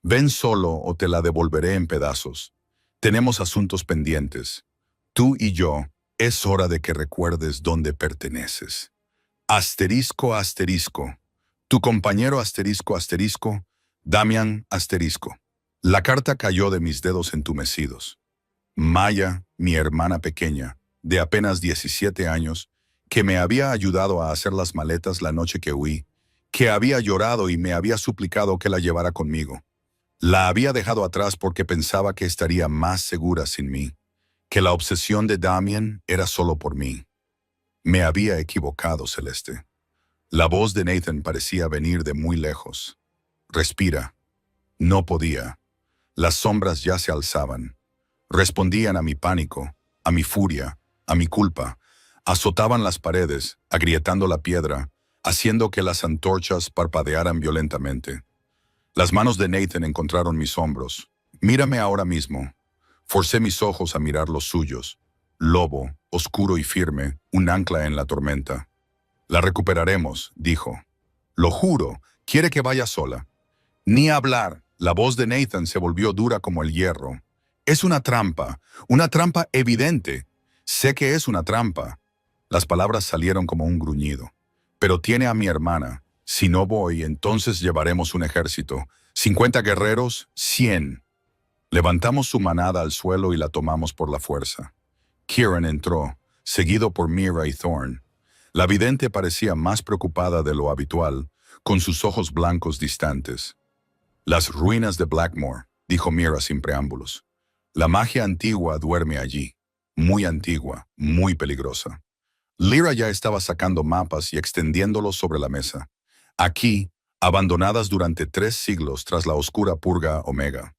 Speaker 1: Ven solo o te la devolveré en pedazos. Tenemos asuntos pendientes. Tú y yo, es hora de que recuerdes dónde perteneces. Asterisco, asterisco. Tu compañero asterisco, asterisco, Damian asterisco. La carta cayó de mis dedos entumecidos. Maya, mi hermana pequeña, de apenas 17 años, que me había ayudado a hacer las maletas la noche que huí, que había llorado y me había suplicado que la llevara conmigo. La había dejado atrás porque pensaba que estaría más segura sin mí, que la obsesión de Damian era solo por mí. Me había equivocado, Celeste. La voz de Nathan parecía venir de muy lejos. Respira. No podía. Las sombras ya se alzaban. Respondían a mi pánico, a mi furia, a mi culpa. Azotaban las paredes, agrietando la piedra, haciendo que las antorchas parpadearan violentamente. Las manos de Nathan encontraron mis hombros. Mírame ahora mismo. Forcé mis ojos a mirar los suyos. Lobo, oscuro y firme, un ancla en la tormenta. La recuperaremos, dijo. Lo juro, quiere que vaya sola. Ni hablar. La voz de Nathan se volvió dura como el hierro. Es una trampa evidente. Sé que es una trampa. Las palabras salieron como un gruñido. Pero tiene a mi hermana. Si no voy, entonces llevaremos un ejército. 50 guerreros, 100. Levantamos su manada al suelo y la tomamos por la fuerza. Kieran entró, seguido por Mira y Thorne. La vidente parecía más preocupada de lo habitual, con sus ojos blancos distantes. Las ruinas de Blackmore, dijo Mira sin preámbulos. La magia antigua duerme allí. Muy antigua, muy peligrosa. Lyra ya estaba sacando mapas y extendiéndolos sobre la mesa. Aquí, abandonadas durante 3 siglos tras la oscura purga Omega.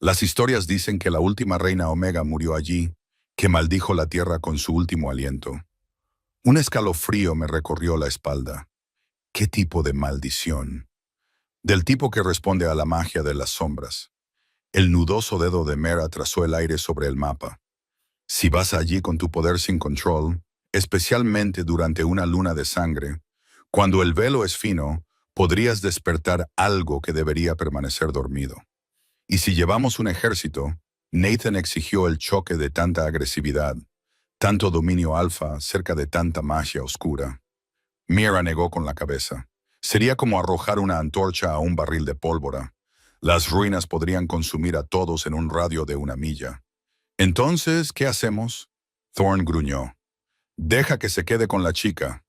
Speaker 1: Las historias dicen que la última reina Omega murió allí, que maldijo la tierra con su último aliento. Un escalofrío me recorrió la espalda. ¿Qué tipo de maldición? Del tipo que responde a la magia de las sombras. El nudoso dedo de Mera trazó el aire sobre el mapa. Si vas allí con tu poder sin control, especialmente durante una luna de sangre, cuando el velo es fino, podrías despertar algo que debería permanecer dormido. Y si llevamos un ejército, Nathan exigió el choque de tanta agresividad, tanto dominio alfa cerca de tanta magia oscura. Mira negó con la cabeza. Sería como arrojar una antorcha a un barril de pólvora. Las ruinas podrían consumir a todos en un radio de 1 milla. Entonces, ¿qué hacemos? Thorn gruñó. Deja que se quede con la chica.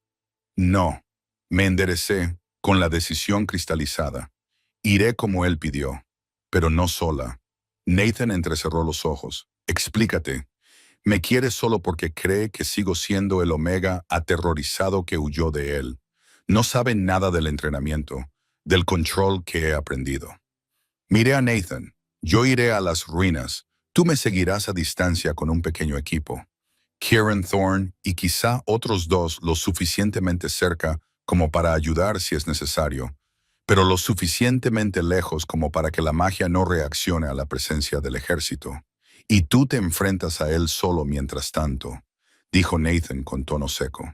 Speaker 1: No. Me enderecé, con la decisión cristalizada. Iré como él pidió, pero no sola. Nathan entrecerró los ojos. Explícate. Me quiere solo porque cree que sigo siendo el Omega aterrorizado que huyó de él. No sabe nada del entrenamiento, del control que he aprendido. Miré a Nathan. Yo iré a las ruinas. Tú me seguirás a distancia con un pequeño equipo. Kieran Thorne y quizá otros 2 lo suficientemente cerca como para ayudar si es necesario, pero lo suficientemente lejos como para que la magia no reaccione a la presencia del ejército. Y tú te enfrentas a él solo mientras tanto, dijo Nathan con tono seco.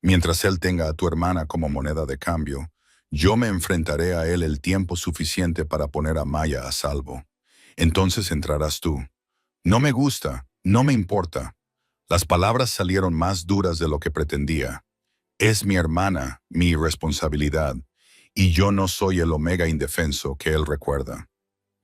Speaker 1: Mientras él tenga a tu hermana como moneda de cambio, yo me enfrentaré a él el tiempo suficiente para poner a Maya a salvo. Entonces entrarás tú. No me gusta, no me importa. Las palabras salieron más duras de lo que pretendía. Es mi hermana, mi responsabilidad, y yo no soy el Omega indefenso que él recuerda.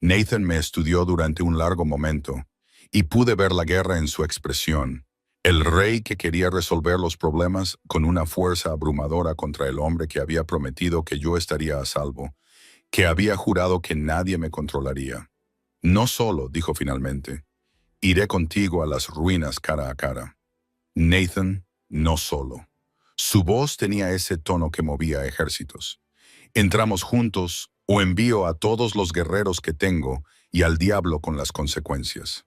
Speaker 1: Nathan me estudió durante un largo momento, y pude ver la guerra en su expresión. El rey que quería resolver los problemas con una fuerza abrumadora contra el hombre que había prometido que yo estaría a salvo, que había jurado que nadie me controlaría. No solo, dijo finalmente, iré contigo a las ruinas cara a cara. Nathan, no solo. Su voz tenía ese tono que movía ejércitos. Entramos juntos o envío a todos los guerreros que tengo y al diablo con las consecuencias.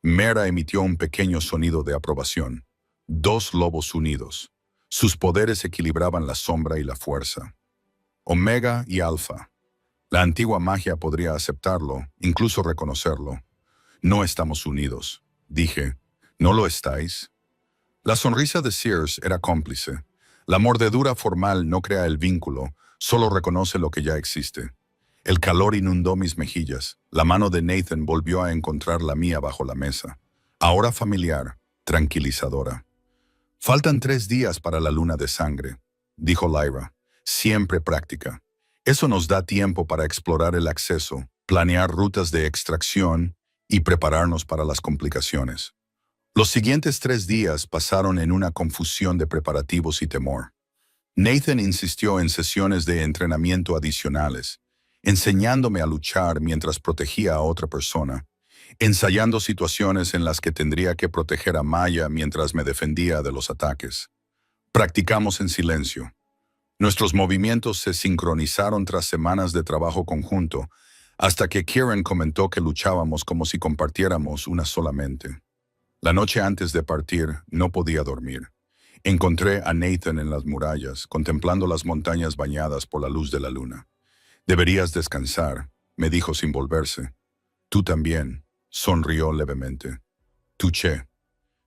Speaker 1: Mera emitió un pequeño sonido de aprobación. 2 lobos unidos. Sus poderes equilibraban la sombra y la fuerza. Omega y Alfa. La antigua magia podría aceptarlo, incluso reconocerlo. No estamos unidos, dije. ¿No lo estáis? La sonrisa de Sears era cómplice. La mordedura formal no crea el vínculo, solo reconoce lo que ya existe. El calor inundó mis mejillas. La mano de Nathan volvió a encontrar la mía bajo la mesa. Ahora familiar, tranquilizadora. Faltan 3 días para la luna de sangre, dijo Lyra. Siempre práctica. Eso nos da tiempo para explorar el acceso, planear rutas de extracción y prepararnos para las complicaciones. Los siguientes 3 días pasaron en una confusión de preparativos y temor. Nathan insistió en sesiones de entrenamiento adicionales, enseñándome a luchar mientras protegía a otra persona, ensayando situaciones en las que tendría que proteger a Maya mientras me defendía de los ataques. Practicamos en silencio. Nuestros movimientos se sincronizaron tras semanas de trabajo conjunto, hasta que Kieran comentó que luchábamos como si compartiéramos una sola mente. La noche antes de partir, no podía dormir. Encontré a Nathan en las murallas, contemplando las montañas bañadas por la luz de la luna. Deberías descansar, me dijo sin volverse. Tú también, sonrió levemente. Touché.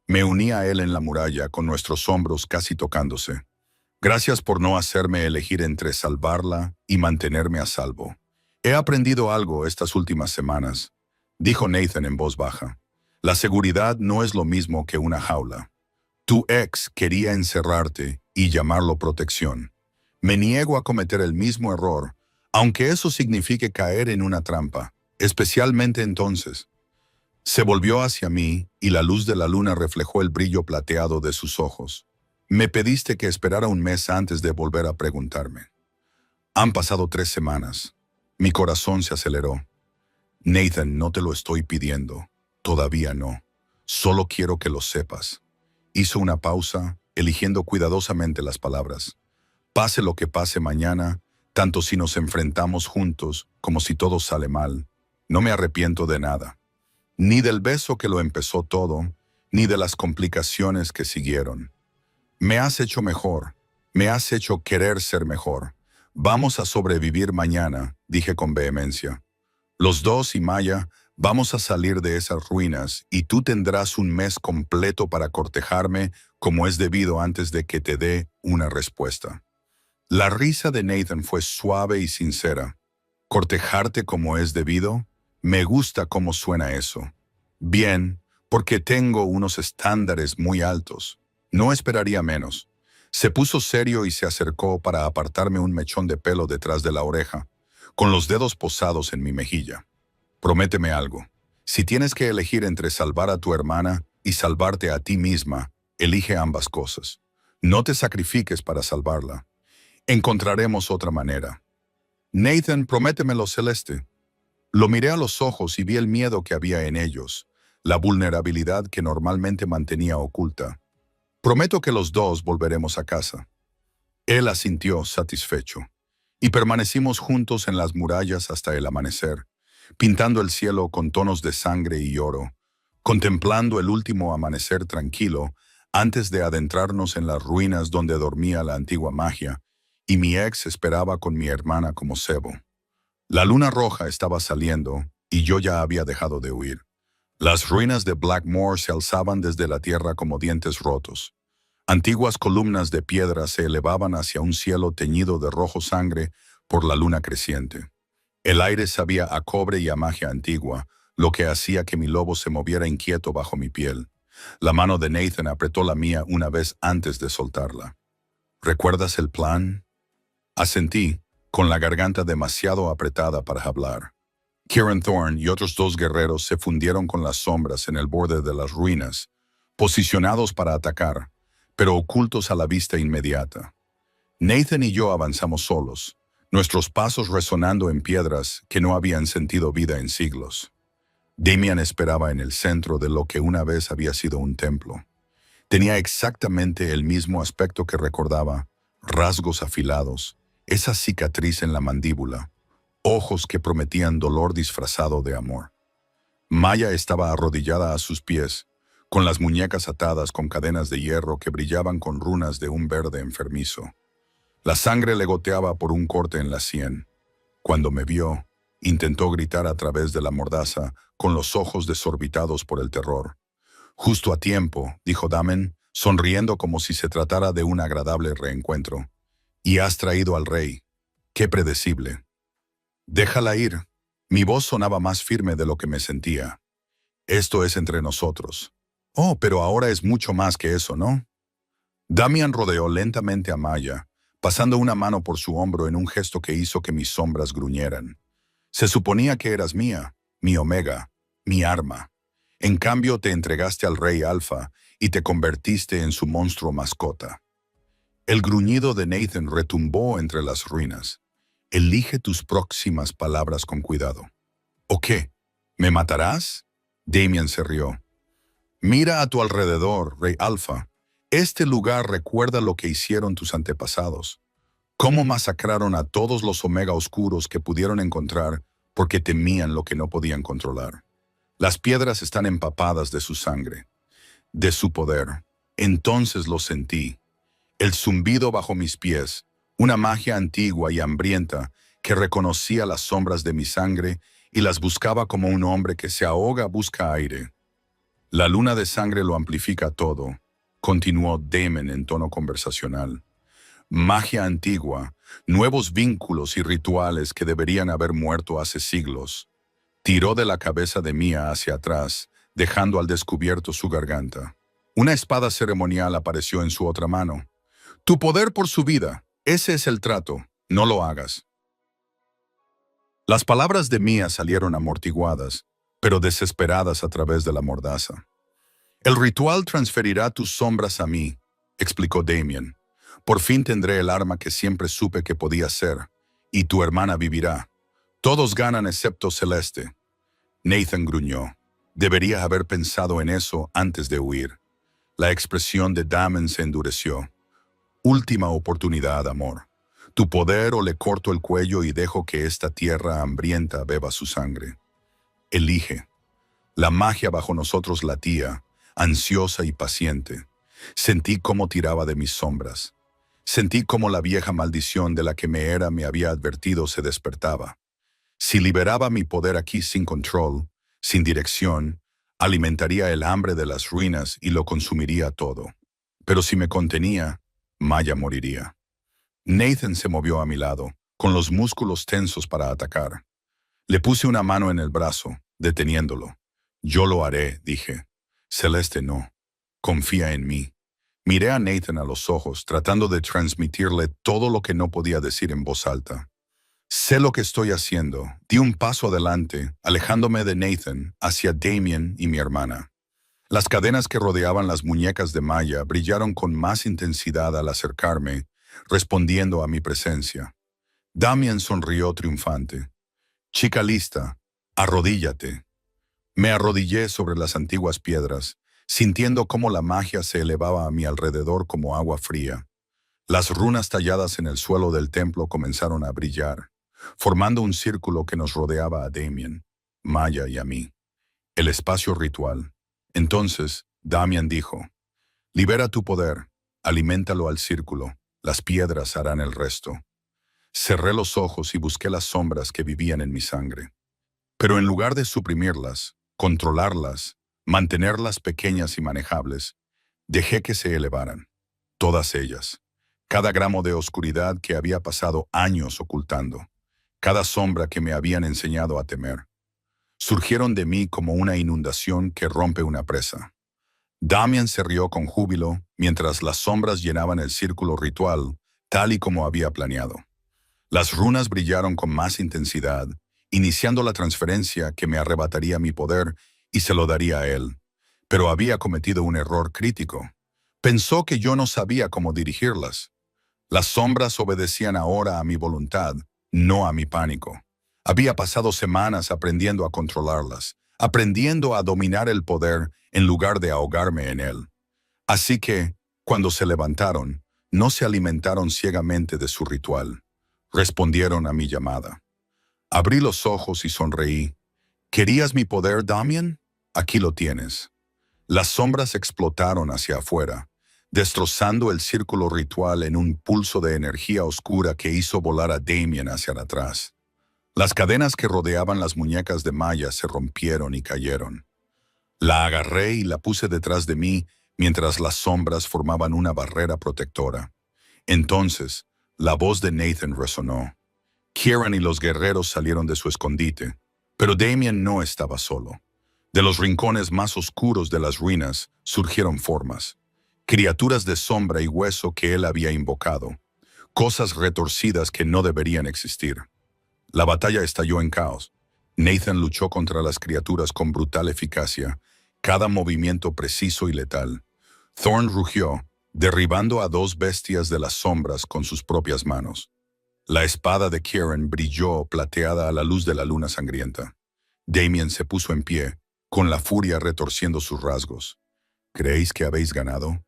Speaker 1: Me uní a él en la muralla, con nuestros hombros casi tocándose. Gracias por no hacerme elegir entre salvarla y mantenerme a salvo. He aprendido algo estas últimas semanas, dijo Nathan en voz baja. La seguridad no es lo mismo que una jaula. Tu ex quería encerrarte y llamarlo protección. Me niego a cometer el mismo error, aunque eso signifique caer en una trampa, especialmente entonces. Se volvió hacia mí y la luz de la luna reflejó el brillo plateado de sus ojos. Me pediste que esperara un mes antes de volver a preguntarme. Han pasado 3 semanas. Mi corazón se aceleró. Nathan, no te lo estoy pidiendo. Todavía no. Solo quiero que lo sepas. Hizo una pausa, eligiendo cuidadosamente las palabras. Pase lo que pase mañana, tanto si nos enfrentamos juntos como si todo sale mal, no me arrepiento de nada. Ni del beso que lo empezó todo, ni de las complicaciones que siguieron. Me has hecho mejor. Me has hecho querer ser mejor. Vamos a sobrevivir mañana, dije con vehemencia. Los 2 y Maya vamos a salir de esas ruinas y tú tendrás un mes completo para cortejarme como es debido antes de que te dé una respuesta. La risa de Nathan fue suave y sincera. ¿Cortejarte como es debido? Me gusta cómo suena eso. Bien, porque tengo unos estándares muy altos. No esperaría menos. Se puso serio y se acercó para apartarme un mechón de pelo detrás de la oreja, con los dedos posados en mi mejilla. Prométeme algo. Si tienes que elegir entre salvar a tu hermana y salvarte a ti misma, elige ambas cosas. No te sacrifiques para salvarla. Encontraremos otra manera. Nathan, prométemelo, Celeste. Lo miré a los ojos y vi el miedo que había en ellos, la vulnerabilidad que normalmente mantenía oculta. Prometo que los dos volveremos a casa. Él asintió satisfecho, y permanecimos juntos en las murallas hasta el amanecer, pintando el cielo con tonos de sangre y oro, contemplando el último amanecer tranquilo antes de adentrarnos en las ruinas donde dormía la antigua magia, y mi ex esperaba con mi hermana como cebo. La luna roja estaba saliendo, y yo ya había dejado de huir. Las ruinas de Blackmore se alzaban desde la tierra como dientes rotos. Antiguas columnas de piedra se elevaban hacia un cielo teñido de rojo sangre por la luna creciente. El aire sabía a cobre y a magia antigua, lo que hacía que mi lobo se moviera inquieto bajo mi piel. La mano de Nathan apretó la mía una vez antes de soltarla. ¿Recuerdas el plan? Asentí, con la garganta demasiado apretada para hablar. Kieran Thorne y otros dos guerreros se fundieron con las sombras en el borde de las ruinas, posicionados para atacar, pero ocultos a la vista inmediata. Nathan y yo avanzamos solos, nuestros pasos resonando en piedras que no habían sentido vida en siglos. Damian esperaba en el centro de lo que una vez había sido un templo. Tenía exactamente el mismo aspecto que recordaba, rasgos afilados, esa cicatriz en la mandíbula, ojos que prometían dolor disfrazado de amor. Maya estaba arrodillada a sus pies, con las muñecas atadas con cadenas de hierro que brillaban con runas de un verde enfermizo. La sangre le goteaba por un corte en la sien. Cuando me vio, intentó gritar a través de la mordaza, con los ojos desorbitados por el terror. Justo a tiempo, dijo Damen, sonriendo como si se tratara de un agradable reencuentro. Y has traído al rey. Qué predecible. Déjala ir. Mi voz sonaba más firme de lo que me sentía. Esto es entre nosotros. Oh, pero ahora es mucho más que eso, ¿no? Damian rodeó lentamente a Maya, pasando una mano por su hombro en un gesto que hizo que mis sombras gruñeran. Se suponía que eras mía, mi omega, mi arma. En cambio te entregaste al rey Alfa y te convertiste en su monstruo mascota. El gruñido de Nathan retumbó entre las ruinas. Elige tus próximas palabras con cuidado. ¿O qué? ¿Me matarás? Damian se rió. Mira a tu alrededor, rey Alfa. Este lugar recuerda lo que hicieron tus antepasados. Cómo masacraron a todos los Omega oscuros que pudieron encontrar porque temían lo que no podían controlar. Las piedras están empapadas de su sangre, de su poder. Entonces lo sentí. El zumbido bajo mis pies, una magia antigua y hambrienta que reconocía las sombras de mi sangre y las buscaba como un hombre que se ahoga busca aire. La luna de sangre lo amplifica todo, continuó Damon en tono conversacional. Magia antigua, nuevos vínculos y rituales que deberían haber muerto hace siglos. Tiró de la cabeza de Mia hacia atrás, dejando al descubierto su garganta. Una espada ceremonial apareció en su otra mano. Tu poder por su vida, ese es el trato, no lo hagas. Las palabras de Mia salieron amortiguadas, pero desesperadas a través de la mordaza. El ritual transferirá tus sombras a mí, explicó Damian. Por fin tendré el arma que siempre supe que podía ser, y tu hermana vivirá. Todos ganan excepto Celeste. Nathan gruñó. Debería haber pensado en eso antes de huir. La expresión de Damon se endureció. Última oportunidad, amor. Tu poder o le corto el cuello y dejo que esta tierra hambrienta beba su sangre. Elige. La magia bajo nosotros latía, ansiosa y paciente. Sentí cómo tiraba de mis sombras. Sentí cómo la vieja maldición de la que me había advertido se despertaba. Si liberaba mi poder aquí sin control, sin dirección, alimentaría el hambre de las ruinas y lo consumiría todo. Pero si me contenía, Maya moriría. Nathan se movió a mi lado, con los músculos tensos para atacar. Le puse una mano en el brazo, deteniéndolo. Yo lo haré, dije. Celeste no. Confía en mí. Miré a Nathan a los ojos, tratando de transmitirle todo lo que no podía decir en voz alta. Sé lo que estoy haciendo. Di un paso adelante, alejándome de Nathan, hacia Damien y mi hermana. Las cadenas que rodeaban las muñecas de Maya brillaron con más intensidad al acercarme, respondiendo a mi presencia. Damien sonrió triunfante. Chica lista, arrodíllate. Me arrodillé sobre las antiguas piedras, sintiendo cómo la magia se elevaba a mi alrededor como agua fría. Las runas talladas en el suelo del templo comenzaron a brillar, formando un círculo que nos rodeaba a Damien, Maya y a mí. El espacio ritual. Entonces, Damien dijo, libera tu poder, aliméntalo al círculo, las piedras harán el resto. Cerré los ojos y busqué las sombras que vivían en mi sangre. Pero en lugar de suprimirlas, controlarlas, mantenerlas pequeñas y manejables, dejé que se elevaran, todas ellas. Cada gramo de oscuridad que había pasado años ocultando, cada sombra que me habían enseñado a temer, surgieron de mí como una inundación que rompe una presa. Damien se rió con júbilo mientras las sombras llenaban el círculo ritual, tal y como había planeado. Las runas brillaron con más intensidad, iniciando la transferencia que me arrebataría mi poder y se lo daría a él. Pero había cometido un error crítico. Pensó que yo no sabía cómo dirigirlas. Las sombras obedecían ahora a mi voluntad, no a mi pánico. Había pasado semanas aprendiendo a controlarlas, aprendiendo a dominar el poder en lugar de ahogarme en él. Así que, cuando se levantaron, no se alimentaron ciegamente de su ritual. Respondieron a mi llamada. Abrí los ojos y sonreí. ¿Querías mi poder, Damien? Aquí lo tienes. Las sombras explotaron hacia afuera, destrozando el círculo ritual en un pulso de energía oscura que hizo volar a Damien hacia atrás. Las cadenas que rodeaban las muñecas de Maya se rompieron y cayeron. La agarré y la puse detrás de mí mientras las sombras formaban una barrera protectora. Entonces, la voz de Nathan resonó. Kieran y los guerreros salieron de su escondite, pero Damien no estaba solo. De los rincones más oscuros de las ruinas surgieron formas, criaturas de sombra y hueso que él había invocado, cosas retorcidas que no deberían existir. La batalla estalló en caos. Nathan luchó contra las criaturas con brutal eficacia, cada movimiento preciso y letal. Thorn rugió, derribando a dos bestias de las sombras con sus propias manos. La espada de Kieran brilló plateada a la luz de la luna sangrienta. Damien se puso en pie, con la furia retorciendo sus rasgos. ¿Creéis que habéis ganado?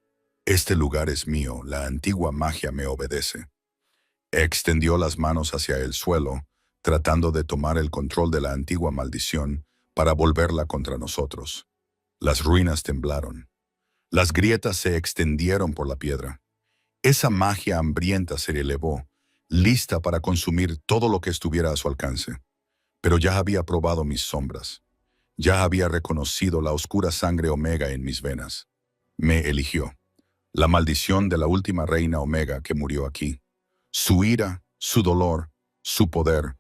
Speaker 1: Este lugar es mío, la antigua magia me obedece. Extendió las manos hacia el suelo, tratando de tomar el control de la antigua maldición para volverla contra nosotros. Las ruinas temblaron. Las grietas se extendieron por la piedra. Esa magia hambrienta se elevó, lista para consumir todo lo que estuviera a su alcance. Pero ya había probado mis sombras. Ya había reconocido la oscura sangre Omega en mis venas. Me eligió. La maldición de la última reina Omega que murió aquí. Su ira, su dolor, su poder.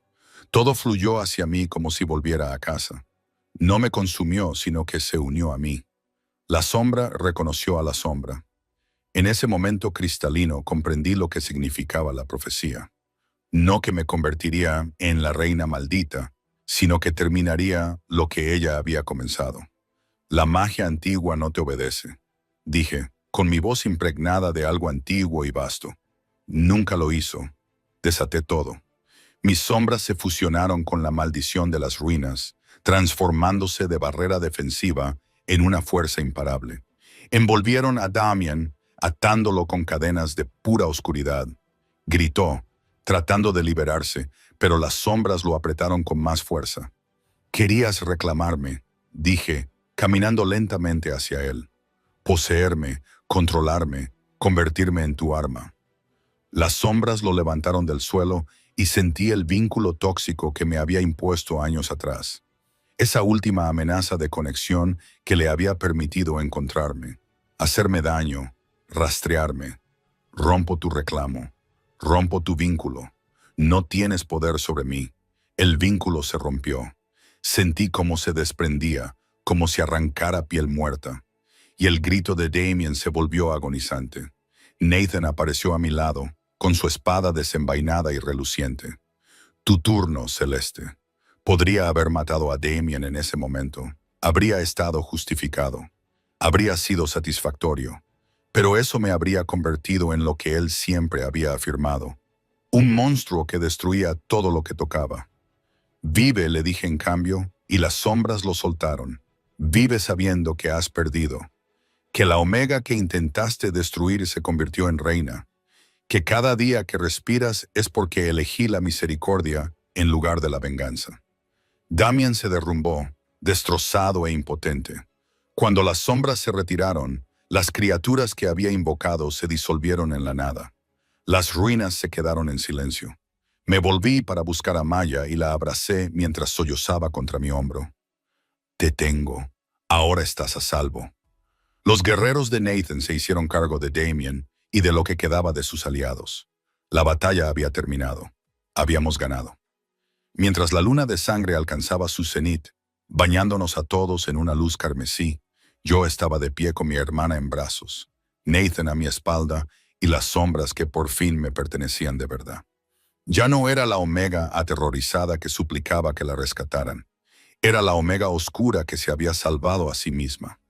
Speaker 1: Todo fluyó hacia mí como si volviera a casa. No me consumió, sino que se unió a mí. La sombra reconoció a la sombra. En ese momento cristalino comprendí lo que significaba la profecía. No que me convertiría en la reina maldita, sino que terminaría lo que ella había comenzado. La magia antigua no te obedece, dije, con mi voz impregnada de algo antiguo y vasto. Nunca lo hizo. Desaté todo. Mis sombras se fusionaron con la maldición de las ruinas, transformándose de barrera defensiva en una fuerza imparable. Envolvieron a Damien, atándolo con cadenas de pura oscuridad. Gritó, tratando de liberarse, pero las sombras lo apretaron con más fuerza. Querías reclamarme, dije, caminando lentamente hacia él. Poseerme, controlarme, convertirme en tu arma. Las sombras lo levantaron del suelo y sentí el vínculo tóxico que me había impuesto años atrás. Esa última amenaza de conexión que le había permitido encontrarme, hacerme daño, rastrearme. Rompo tu reclamo, rompo tu vínculo. No tienes poder sobre mí. El vínculo se rompió. Sentí cómo se desprendía, como si arrancara piel muerta. y el grito de Damien se volvió agonizante. Nathan apareció a mi lado, con su espada desenvainada y reluciente. Tu turno, Celeste. Podría haber matado a Damien en ese momento. Habría estado justificado. Habría sido satisfactorio. Pero eso me habría convertido en lo que él siempre había afirmado. Un monstruo que destruía todo lo que tocaba. Vive, le dije en cambio, y las sombras lo soltaron. Vive sabiendo que has perdido. Que la Omega que intentaste destruir se convirtió en reina. Que cada día que respiras es porque elegí la misericordia en lugar de la venganza. Damien se derrumbó, destrozado e impotente. Cuando las sombras se retiraron, las criaturas que había invocado se disolvieron en la nada. Las ruinas se quedaron en silencio. Me volví para buscar a Maya y la abracé mientras sollozaba contra mi hombro. Te tengo. Ahora estás a salvo. Los guerreros de Nathan se hicieron cargo de Damien y de lo que quedaba de sus aliados. La batalla había terminado. Habíamos ganado. Mientras la luna de sangre alcanzaba su cenit, bañándonos a todos en una luz carmesí, yo estaba de pie con mi hermana en brazos, Nathan a mi espalda y las sombras que por fin me pertenecían de verdad. Ya no era la Omega aterrorizada que suplicaba que la rescataran. Era la Omega oscura que se había salvado a sí misma.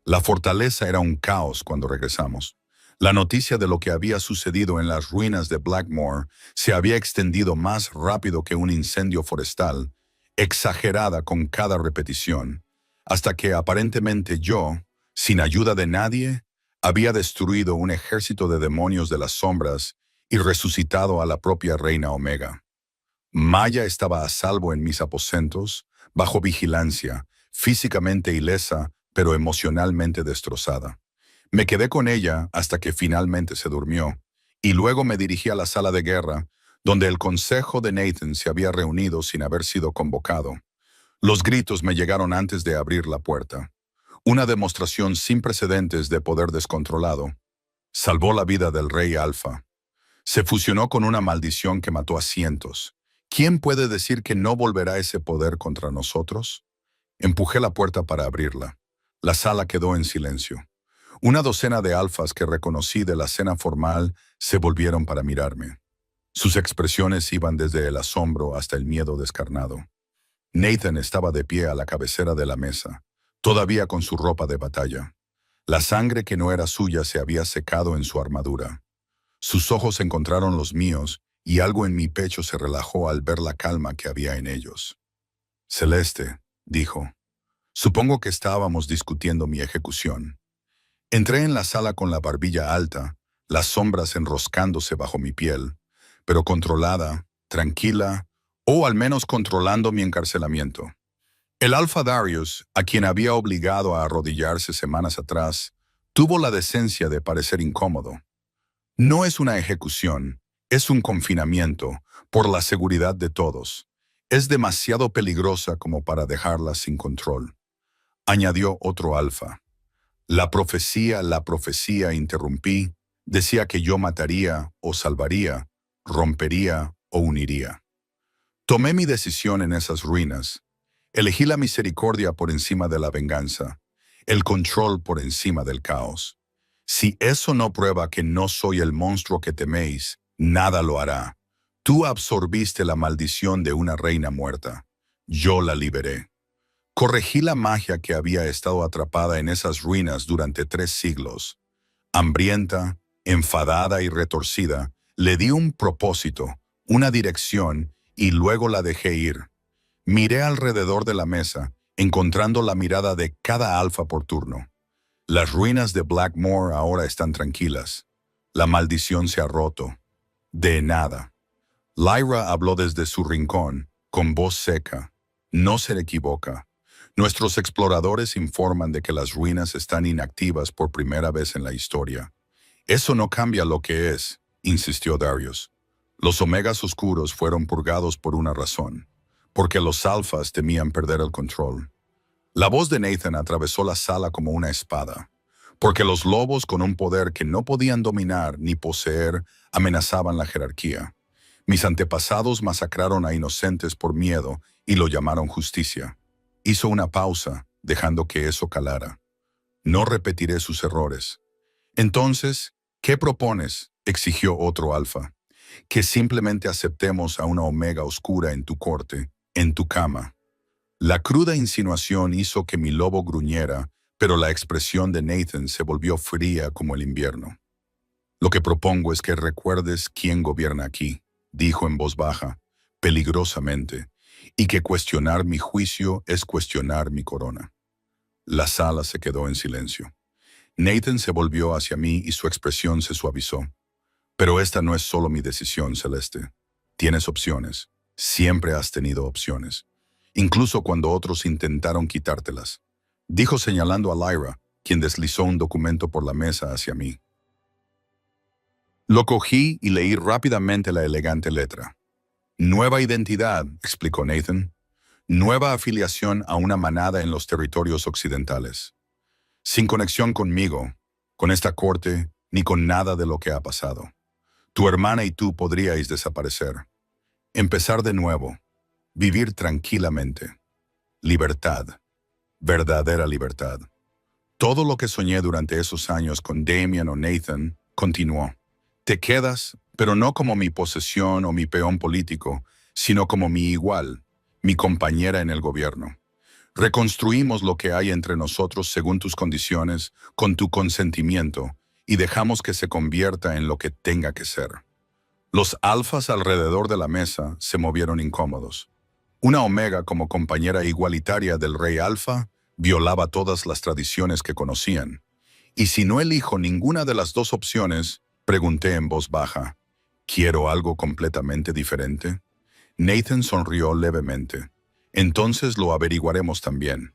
Speaker 1: La fortaleza era un caos cuando regresamos. La noticia de lo que había sucedido en las ruinas de Blackmore se había extendido más rápido que un incendio forestal, exagerada con cada repetición, hasta que aparentemente yo, sin ayuda de nadie, había destruido un ejército de demonios de las sombras y resucitado a la propia Reina Omega. Maya estaba a salvo en mis aposentos, bajo vigilancia, físicamente ilesa, pero emocionalmente destrozada. Me quedé con ella hasta que finalmente se durmió, y luego me dirigí a la sala de guerra, donde el consejo de Nathan se había reunido sin haber sido convocado. Los gritos me llegaron antes de abrir la puerta. Una demostración sin precedentes de poder descontrolado. Salvó la vida del rey Alfa. Se fusionó con una maldición que mató a cientos. ¿Quién puede decir que no volverá ese poder contra nosotros? Empujé la puerta para abrirla. La sala quedó en silencio. Una docena de alfas que reconocí de la cena formal se volvieron para mirarme. Sus expresiones iban desde el asombro hasta el miedo descarnado. Nathan estaba de pie a la cabecera de la mesa, todavía con su ropa de batalla. La sangre que no era suya se había secado en su armadura. Sus ojos encontraron los míos y algo en mi pecho se relajó al ver la calma que había en ellos. Celeste, dijo, supongo que estábamos discutiendo mi ejecución. Entré en la sala con la barbilla alta, las sombras enroscándose bajo mi piel, pero controlada, tranquila, o al menos controlando mi encarcelamiento. El Alfa Darius, a quien había obligado a arrodillarse semanas atrás, tuvo la decencia de parecer incómodo. No es una ejecución, es un confinamiento, por la seguridad de todos. Es demasiado peligrosa como para dejarla sin control. Añadió otro alfa. La profecía, interrumpí, decía que yo mataría o salvaría, rompería o uniría. Tomé mi decisión en esas ruinas. Elegí la misericordia por encima de la venganza, el control por encima del caos. Si eso no prueba que no soy el monstruo que teméis, nada lo hará. Tú absorbiste la maldición de una reina muerta. Yo la liberé. Corregí la magia que había estado atrapada en esas ruinas durante 3 siglos. Hambrienta, enfadada y retorcida, le di un propósito, una dirección, y luego la dejé ir. Miré alrededor de la mesa, encontrando la mirada de cada alfa por turno. Las ruinas de Blackmore ahora están tranquilas. La maldición se ha roto. De nada. Lyra habló desde su rincón, con voz seca. No se equivoca. Nuestros exploradores informan de que las ruinas están inactivas por primera vez en la historia. Eso no cambia lo que es, insistió Darius. Los omegas oscuros fueron purgados por una razón, porque los alfas temían perder el control. La voz de Nathan atravesó la sala como una espada, porque los lobos con un poder que no podían dominar ni poseer amenazaban la jerarquía. Mis antepasados masacraron a inocentes por miedo y lo llamaron justicia. Hizo una pausa, dejando que eso calara. No repetiré sus errores. Entonces, ¿qué propones?, exigió otro alfa. Que simplemente aceptemos a una omega oscura en tu corte, en tu cama. La cruda insinuación hizo que mi lobo gruñera, pero la expresión de Nathan se volvió fría como el invierno. Lo que propongo es que recuerdes quién gobierna aquí, dijo en voz baja, peligrosamente, y que cuestionar mi juicio es cuestionar mi corona. La sala se quedó en silencio. Nathan se volvió hacia mí y su expresión se suavizó. Pero esta no es solo mi decisión, Celeste. Tienes opciones. Siempre has tenido opciones. Incluso cuando otros intentaron quitártelas. Dijo señalando a Lyra, quien deslizó un documento por la mesa hacia mí. Lo cogí y leí rápidamente la elegante letra. Nueva identidad, explicó Nathan. Nueva afiliación a una manada en los territorios occidentales. Sin conexión conmigo, con esta corte, ni con nada de lo que ha pasado. Tu hermana y tú podríais desaparecer. Empezar de nuevo. Vivir tranquilamente. Libertad. Verdadera libertad. Todo lo que soñé durante esos años con Damian o Nathan continuó. Te quedas, pero no como mi posesión o mi peón político, sino como mi igual, mi compañera en el gobierno. Reconstruimos lo que hay entre nosotros según tus condiciones, con tu consentimiento, y dejamos que se convierta en lo que tenga que ser. Los alfas alrededor de la mesa se movieron incómodos. Una omega como compañera igualitaria del rey alfa violaba todas las tradiciones que conocían. Y si no elijo ninguna de las dos opciones, pregunté en voz baja, ¿quiero algo completamente diferente? Nathan sonrió levemente. Entonces lo averiguaremos también.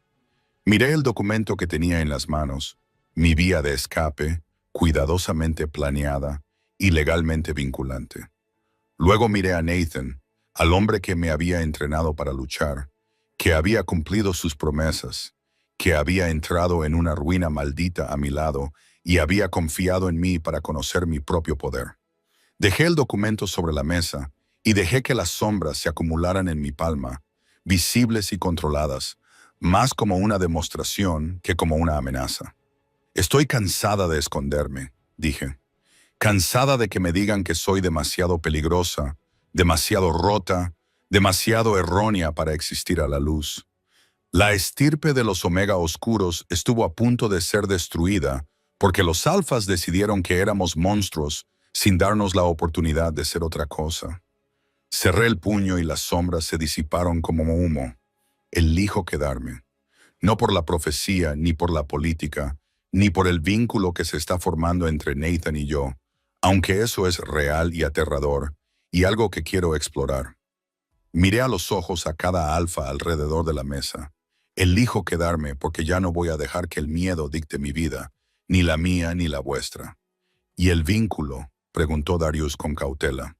Speaker 1: Miré el documento que tenía en las manos, mi vía de escape, cuidadosamente planeada y legalmente vinculante. Luego miré a Nathan, al hombre que me había entrenado para luchar, que había cumplido sus promesas, que había entrado en una ruina maldita a mi lado y había confiado en mí para conocer mi propio poder. Dejé el documento sobre la mesa y dejé que las sombras se acumularan en mi palma, visibles y controladas, más como una demostración que como una amenaza. Estoy cansada de esconderme, dije. Cansada de que me digan que soy demasiado peligrosa, demasiado rota, demasiado errónea para existir a la luz. La estirpe de los Omega Oscuros estuvo a punto de ser destruida porque los alfas decidieron que éramos monstruos sin darnos la oportunidad de ser otra cosa. Cerré el puño y las sombras se disiparon como humo. Elijo quedarme. No por la profecía, ni por la política, ni por el vínculo que se está formando entre Nathan y yo, aunque eso es real y aterrador, y algo que quiero explorar. Miré a los ojos a cada alfa alrededor de la mesa. Elijo quedarme porque ya no voy a dejar que el miedo dicte mi vida, ni la mía ni la vuestra. ¿Y el vínculo?, preguntó Darius con cautela.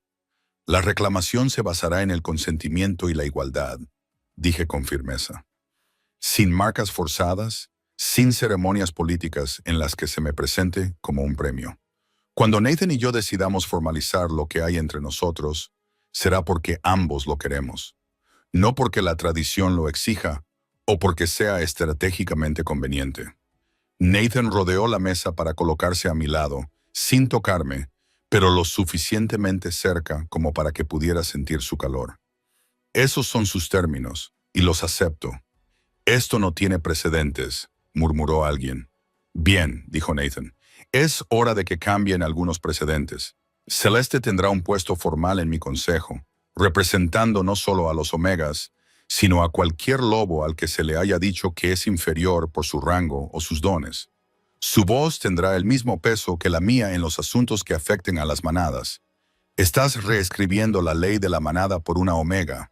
Speaker 1: La reclamación se basará en el consentimiento y la igualdad, dije con firmeza. Sin marcas forzadas, sin ceremonias políticas en las que se me presente como un premio. Cuando Nathan y yo decidamos formalizar lo que hay entre nosotros, será porque ambos lo queremos, no porque la tradición lo exija o porque sea estratégicamente conveniente. Nathan rodeó la mesa para colocarse a mi lado, sin tocarme, pero lo suficientemente cerca como para que pudiera sentir su calor. Esos son sus términos, y los acepto. Esto no tiene precedentes, murmuró alguien. Bien, dijo Nathan. Es hora de que cambien algunos precedentes. Celeste tendrá un puesto formal en mi consejo, representando no solo a los Omegas, sino a cualquier lobo al que se le haya dicho que es inferior por su rango o sus dones. Su voz tendrá el mismo peso que la mía en los asuntos que afecten a las manadas. Estás reescribiendo la ley de la manada por una Omega.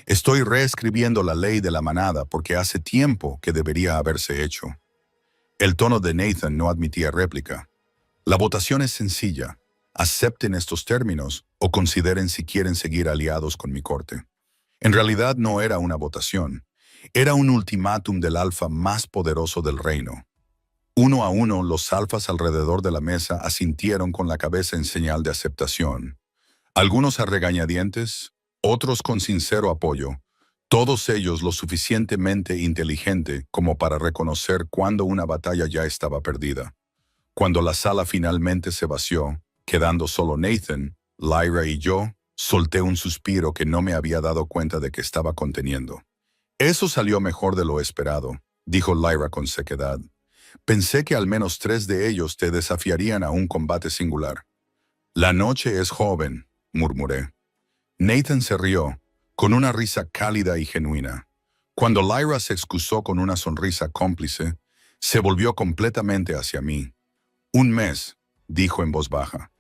Speaker 1: Estoy reescribiendo la ley de la manada porque hace tiempo que debería haberse hecho. El tono de Nathan no admitía réplica. La votación es sencilla. Acepten estos términos o consideren si quieren seguir aliados con mi corte. En realidad no era una votación. Era un ultimátum del alfa más poderoso del reino. Uno a uno, los alfas alrededor de la mesa asintieron con la cabeza en señal de aceptación. Algunos a regañadientes, otros con sincero apoyo, Todos ellos lo suficientemente inteligente como para reconocer cuando una batalla ya estaba perdida. Cuando la sala finalmente se vació, quedando solo Nathan, Lyra y yo, solté un suspiro que no me había dado cuenta de que estaba conteniendo. Eso salió mejor de lo esperado, dijo Lyra con sequedad. Pensé que al menos 3 de ellos te desafiarían a un combate singular. La noche es joven, murmuré. Nathan se rió, con una risa cálida y genuina. Cuando Lyra se excusó con una sonrisa cómplice, se volvió completamente hacia mí. 1 mes, dijo en voz baja.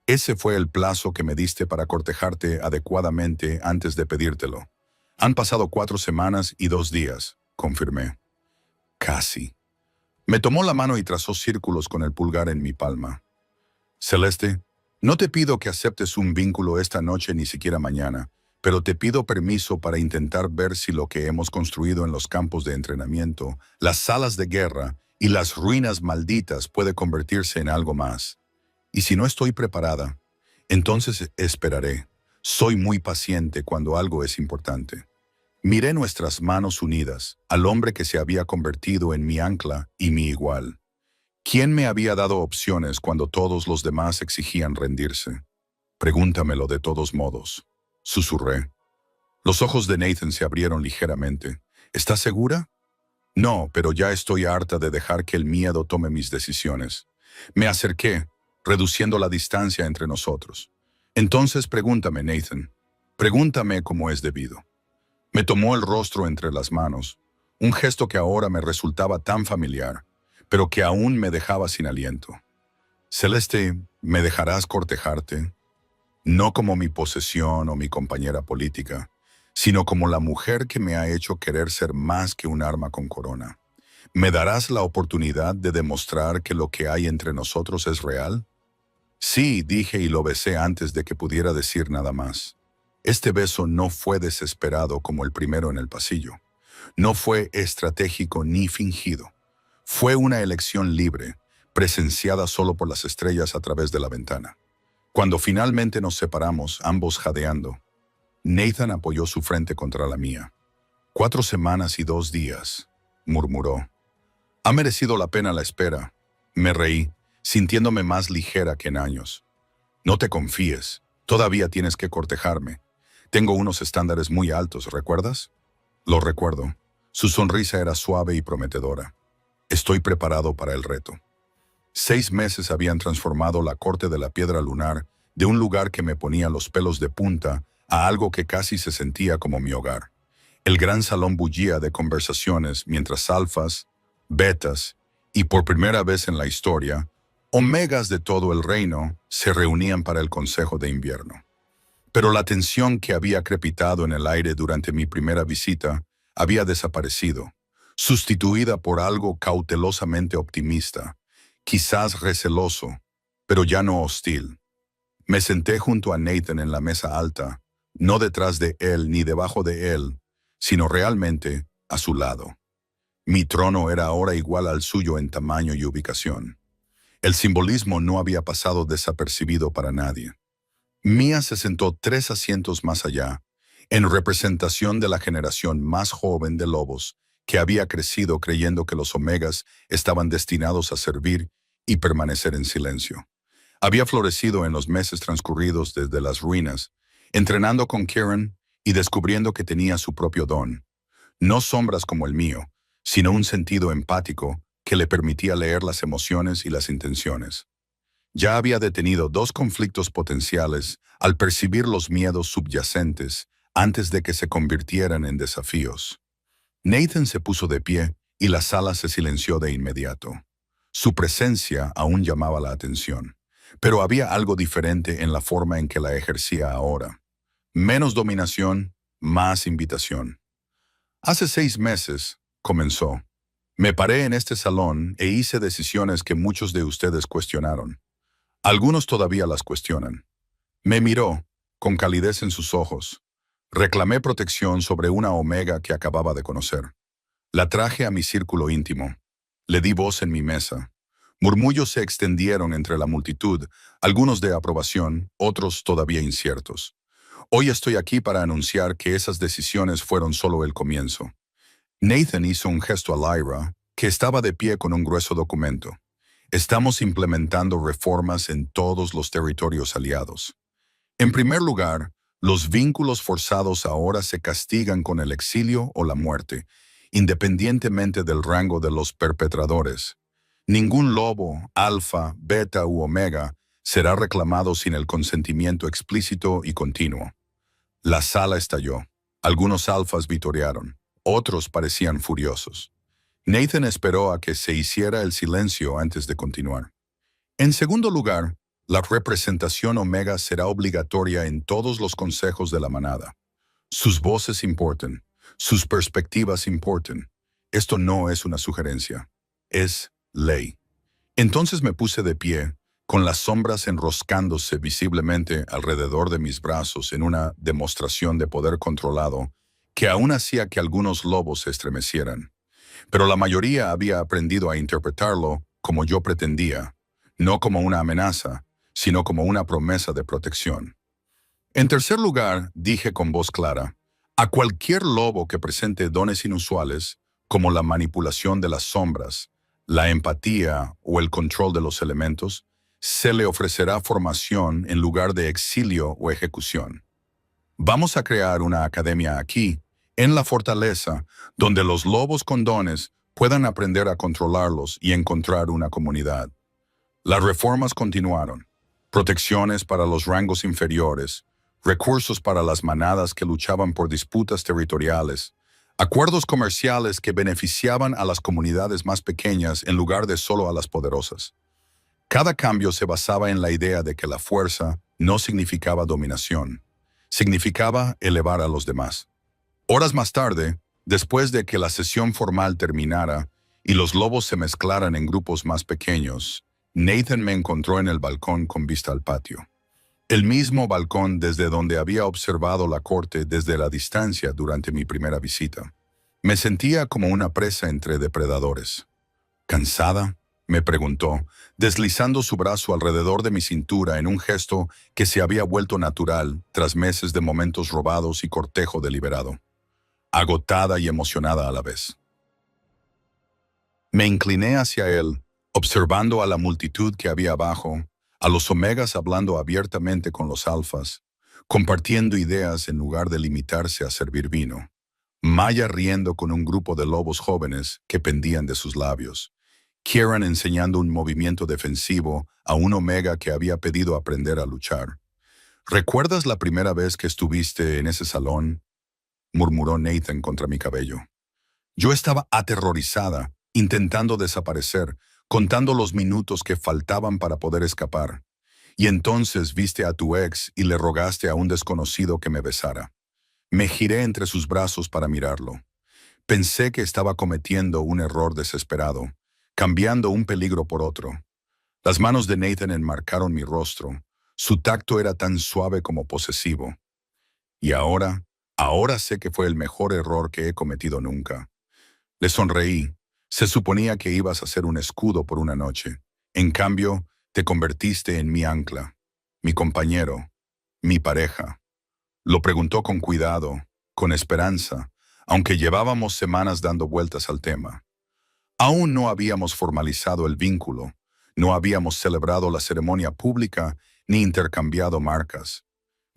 Speaker 1: Ese fue el plazo que me diste para cortejarte adecuadamente antes de pedírtelo. Han pasado 4 semanas y 2 días, confirmé. Casi. Me tomó la mano y trazó círculos con el pulgar en mi palma. Celeste, no te pido que aceptes un vínculo esta noche ni siquiera mañana, pero te pido permiso para intentar ver si lo que hemos construido en los campos de entrenamiento, las salas de guerra y las ruinas malditas puede convertirse en algo más. Y si no estoy preparada, entonces esperaré. Soy muy paciente cuando algo es importante. Miré nuestras manos unidas, al hombre que se había convertido en mi ancla y mi igual. ¿Quién me había dado opciones cuando todos los demás exigían rendirse? Pregúntamelo de todos modos, susurré. Los ojos de Nathan se abrieron ligeramente. ¿Estás segura? No, pero ya estoy harta de dejar que el miedo tome mis decisiones. Me acerqué, reduciendo la distancia entre nosotros. Entonces pregúntame, Nathan. Pregúntame como es debido. Me tomó el rostro entre las manos, un gesto que ahora me resultaba tan familiar, pero que aún me dejaba sin aliento. Celeste, ¿me dejarás cortejarte? No como mi posesión o mi compañera política, sino como la mujer que me ha hecho querer ser más que un arma con corona. ¿Me darás la oportunidad de demostrar que lo que hay entre nosotros es real? Sí, dije y lo besé antes de que pudiera decir nada más. Este beso no fue desesperado como el primero en el pasillo. No fue estratégico ni fingido. Fue una elección libre, presenciada solo por las estrellas a través de la ventana. Cuando finalmente nos separamos, ambos jadeando, Nathan apoyó su frente contra la mía. 4 semanas y 2 días, murmuró. Ha merecido la pena la espera. Me reí, sintiéndome más ligera que en años. No te confíes, todavía tienes que cortejarme. Tengo unos estándares muy altos, ¿recuerdas? Lo recuerdo. Su sonrisa era suave y prometedora. Estoy preparado para el reto. 6 meses habían transformado la corte de la piedra lunar de un lugar que me ponía los pelos de punta a algo que casi se sentía como mi hogar. El gran salón bullía de conversaciones mientras alfas, betas y por primera vez en la historia, omegas de todo el reino se reunían para el Consejo de Invierno. Pero la tensión que había crepitado en el aire durante mi primera visita había desaparecido, sustituida por algo cautelosamente optimista, quizás receloso, pero ya no hostil. Me senté junto a Nathan en la mesa alta, no detrás de él ni debajo de él, sino realmente a su lado. Mi trono era ahora igual al suyo en tamaño y ubicación. El simbolismo no había pasado desapercibido para nadie. Mia se sentó 3 asientos más allá, en representación de la generación más joven de lobos que había crecido creyendo que los omegas estaban destinados a servir y permanecer en silencio. Había florecido en los meses transcurridos desde las ruinas, entrenando con Kieran y descubriendo que tenía su propio don. No sombras como el mío, sino un sentido empático que le permitía leer las emociones y las intenciones. Ya había detenido 2 conflictos potenciales al percibir los miedos subyacentes antes de que se convirtieran en desafíos. Nathan se puso de pie y la sala se silenció de inmediato. Su presencia aún llamaba la atención, pero había algo diferente en la forma en que la ejercía ahora. Menos dominación, más invitación. Hace 6 meses, comenzó. Me paré en este salón e hice decisiones que muchos de ustedes cuestionaron. Algunos todavía las cuestionan. Me miró, con calidez en sus ojos. Reclamé protección sobre una omega que acababa de conocer. La traje a mi círculo íntimo. Le di voz en mi mesa. Murmullos se extendieron entre la multitud, algunos de aprobación, otros todavía inciertos. Hoy estoy aquí para anunciar que esas decisiones fueron solo el comienzo. Nathan hizo un gesto a Lyra, que estaba de pie con un grueso documento. Estamos implementando reformas en todos los territorios aliados. En primer lugar, los vínculos forzados ahora se castigan con el exilio o la muerte, independientemente del rango de los perpetradores. Ningún lobo, alfa, beta u omega será reclamado sin el consentimiento explícito y continuo. La sala estalló. Algunos alfas vitorearon. Otros parecían furiosos. Nathan esperó a que se hiciera el silencio antes de continuar. En segundo lugar, la representación omega será obligatoria en todos los consejos de la manada. Sus voces importan. Sus perspectivas importan. Esto no es una sugerencia. Es ley. Entonces me puse de pie, con las sombras enroscándose visiblemente alrededor de mis brazos en una demostración de poder controlado que aún hacía que algunos lobos se estremecieran. Pero la mayoría había aprendido a interpretarlo como yo pretendía, no como una amenaza, sino como una promesa de protección. En tercer lugar, dije con voz clara, a cualquier lobo que presente dones inusuales, como la manipulación de las sombras, la empatía o el control de los elementos, se le ofrecerá formación en lugar de exilio o ejecución. Vamos a crear una academia aquí, en la fortaleza, donde los lobos con dones puedan aprender a controlarlos y encontrar una comunidad. Las reformas continuaron. Protecciones para los rangos inferiores, recursos para las manadas que luchaban por disputas territoriales, acuerdos comerciales que beneficiaban a las comunidades más pequeñas en lugar de solo a las poderosas. Cada cambio se basaba en la idea de que la fuerza no significaba dominación, significaba elevar a los demás. Horas más tarde, después de que la sesión formal terminara y los lobos se mezclaran en grupos más pequeños, Nathan me encontró en el balcón con vista al patio. El mismo balcón desde donde había observado la corte desde la distancia durante mi primera visita. Me sentía como una presa entre depredadores. ¿Cansada?, me preguntó, deslizando su brazo alrededor de mi cintura en un gesto que se había vuelto natural tras meses de momentos robados y cortejo deliberado. Agotada y emocionada a la vez. Me incliné hacia él, observando a la multitud que había abajo, a los omegas hablando abiertamente con los alfas, compartiendo ideas en lugar de limitarse a servir vino. Maya riendo con un grupo de lobos jóvenes que pendían de sus labios. Kieran enseñando un movimiento defensivo a un omega que había pedido aprender a luchar. ¿Recuerdas la primera vez que estuviste en ese salón?, murmuró Nathan contra mi cabello. Yo estaba aterrorizada, intentando desaparecer, contando los minutos que faltaban para poder escapar. Y entonces viste a tu ex y le rogaste a un desconocido que me besara. Me giré entre sus brazos para mirarlo. Pensé que estaba cometiendo un error desesperado, cambiando un peligro por otro. Las manos de Nathan enmarcaron mi rostro. Su tacto era tan suave como posesivo. Y ahora sé que fue el mejor error que he cometido nunca. Le sonreí. Se suponía que ibas a ser un escudo por una noche. En cambio, te convertiste en mi ancla, mi compañero, mi pareja. Lo preguntó con cuidado, con esperanza, aunque llevábamos semanas dando vueltas al tema. Aún no habíamos formalizado el vínculo, no habíamos celebrado la ceremonia pública ni intercambiado marcas.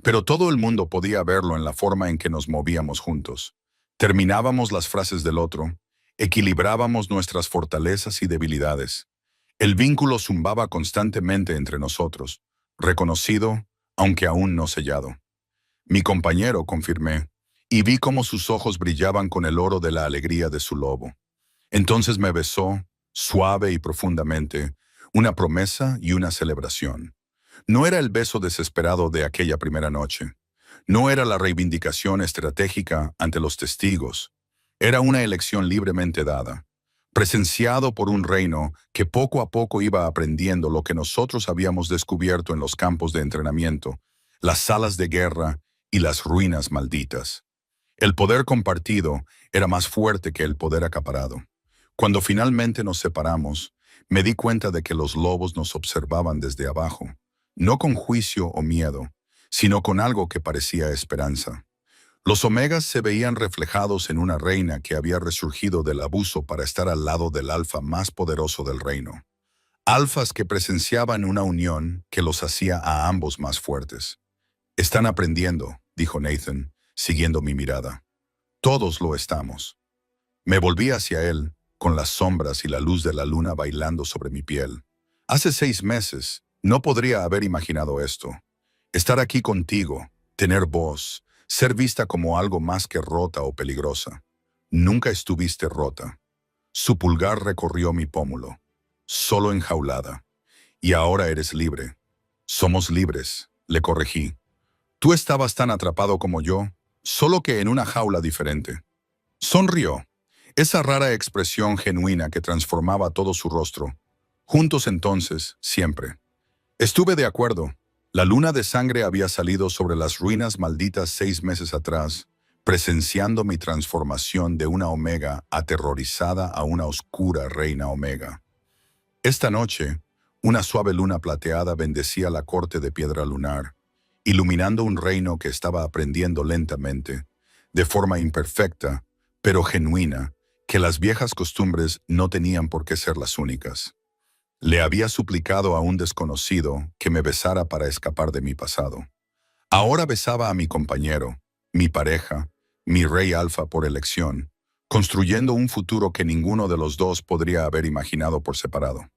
Speaker 1: Pero todo el mundo podía verlo en la forma en que nos movíamos juntos. Terminábamos las frases del otro, equilibrábamos nuestras fortalezas y debilidades. El vínculo zumbaba constantemente entre nosotros, reconocido, aunque aún no sellado. Mi compañero, confirmé, y vi cómo sus ojos brillaban con el oro de la alegría de su lobo. Entonces me besó, suave y profundamente, una promesa y una celebración. No era el beso desesperado de aquella primera noche. No era la reivindicación estratégica ante los testigos. Era una elección libremente dada, presenciado por un reino que poco a poco iba aprendiendo lo que nosotros habíamos descubierto en los campos de entrenamiento, las salas de guerra y las ruinas malditas. El poder compartido era más fuerte que el poder acaparado. Cuando finalmente nos separamos, me di cuenta de que los lobos nos observaban desde abajo, no con juicio o miedo, sino con algo que parecía esperanza. Los omegas se veían reflejados en una reina que había resurgido del abuso para estar al lado del alfa más poderoso del reino. Alfas que presenciaban una unión que los hacía a ambos más fuertes. Están aprendiendo, dijo Nathan, siguiendo mi mirada. Todos lo estamos. Me volví hacia él, con las sombras y la luz de la luna bailando sobre mi piel. Hace 6 meses, no podría haber imaginado esto. Estar aquí contigo, tener voz, ser vista como algo más que rota o peligrosa. Nunca estuviste rota. Su pulgar recorrió mi pómulo, solo enjaulada. Y ahora eres libre. Somos libres, le corregí. Tú estabas tan atrapado como yo, solo que en una jaula diferente. Sonrió, esa rara expresión genuina que transformaba todo su rostro. Juntos entonces, siempre. Estuve de acuerdo. La luna de sangre había salido sobre las ruinas malditas 6 meses atrás, presenciando mi transformación de una omega aterrorizada a una oscura reina omega. Esta noche, una suave luna plateada bendecía la corte de piedra lunar, iluminando un reino que estaba aprendiendo lentamente, de forma imperfecta, pero genuina, que las viejas costumbres no tenían por qué ser las únicas. Le había suplicado a un desconocido que me besara para escapar de mi pasado. Ahora besaba a mi compañero, mi pareja, mi rey alfa por elección, construyendo un futuro que ninguno de los dos podría haber imaginado por separado.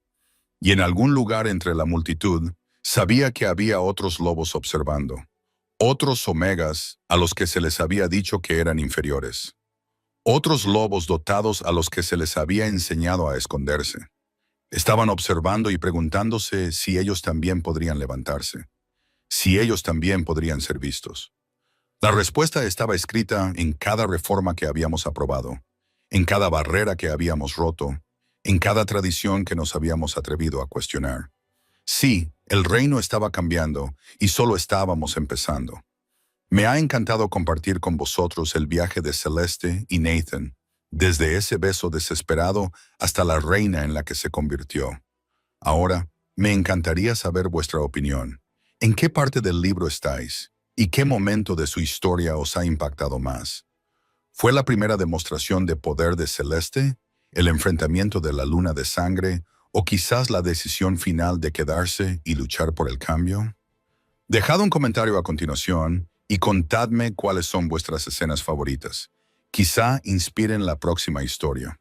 Speaker 1: Y en algún lugar entre la multitud, sabía que había otros lobos observando, otros omegas a los que se les había dicho que eran inferiores, otros lobos dotados a los que se les había enseñado a esconderse. Estaban observando y preguntándose si ellos también podrían levantarse, si ellos también podrían ser vistos. La respuesta estaba escrita en cada reforma que habíamos aprobado, en cada barrera que habíamos roto, en cada tradición que nos habíamos atrevido a cuestionar. Sí, el reino estaba cambiando y solo estábamos empezando. Me ha encantado compartir con vosotros el viaje de Celeste y Nathan, desde ese beso desesperado hasta la reina en la que se convirtió. Ahora, me encantaría saber vuestra opinión. ¿En qué parte del libro estáis? ¿Y qué momento de su historia os ha impactado más? ¿Fue la primera demostración de poder de Celeste, el enfrentamiento de la luna de sangre, o quizás la decisión final de quedarse y luchar por el cambio? Dejad un comentario a continuación y contadme cuáles son vuestras escenas favoritas. Quizá inspiren la próxima historia.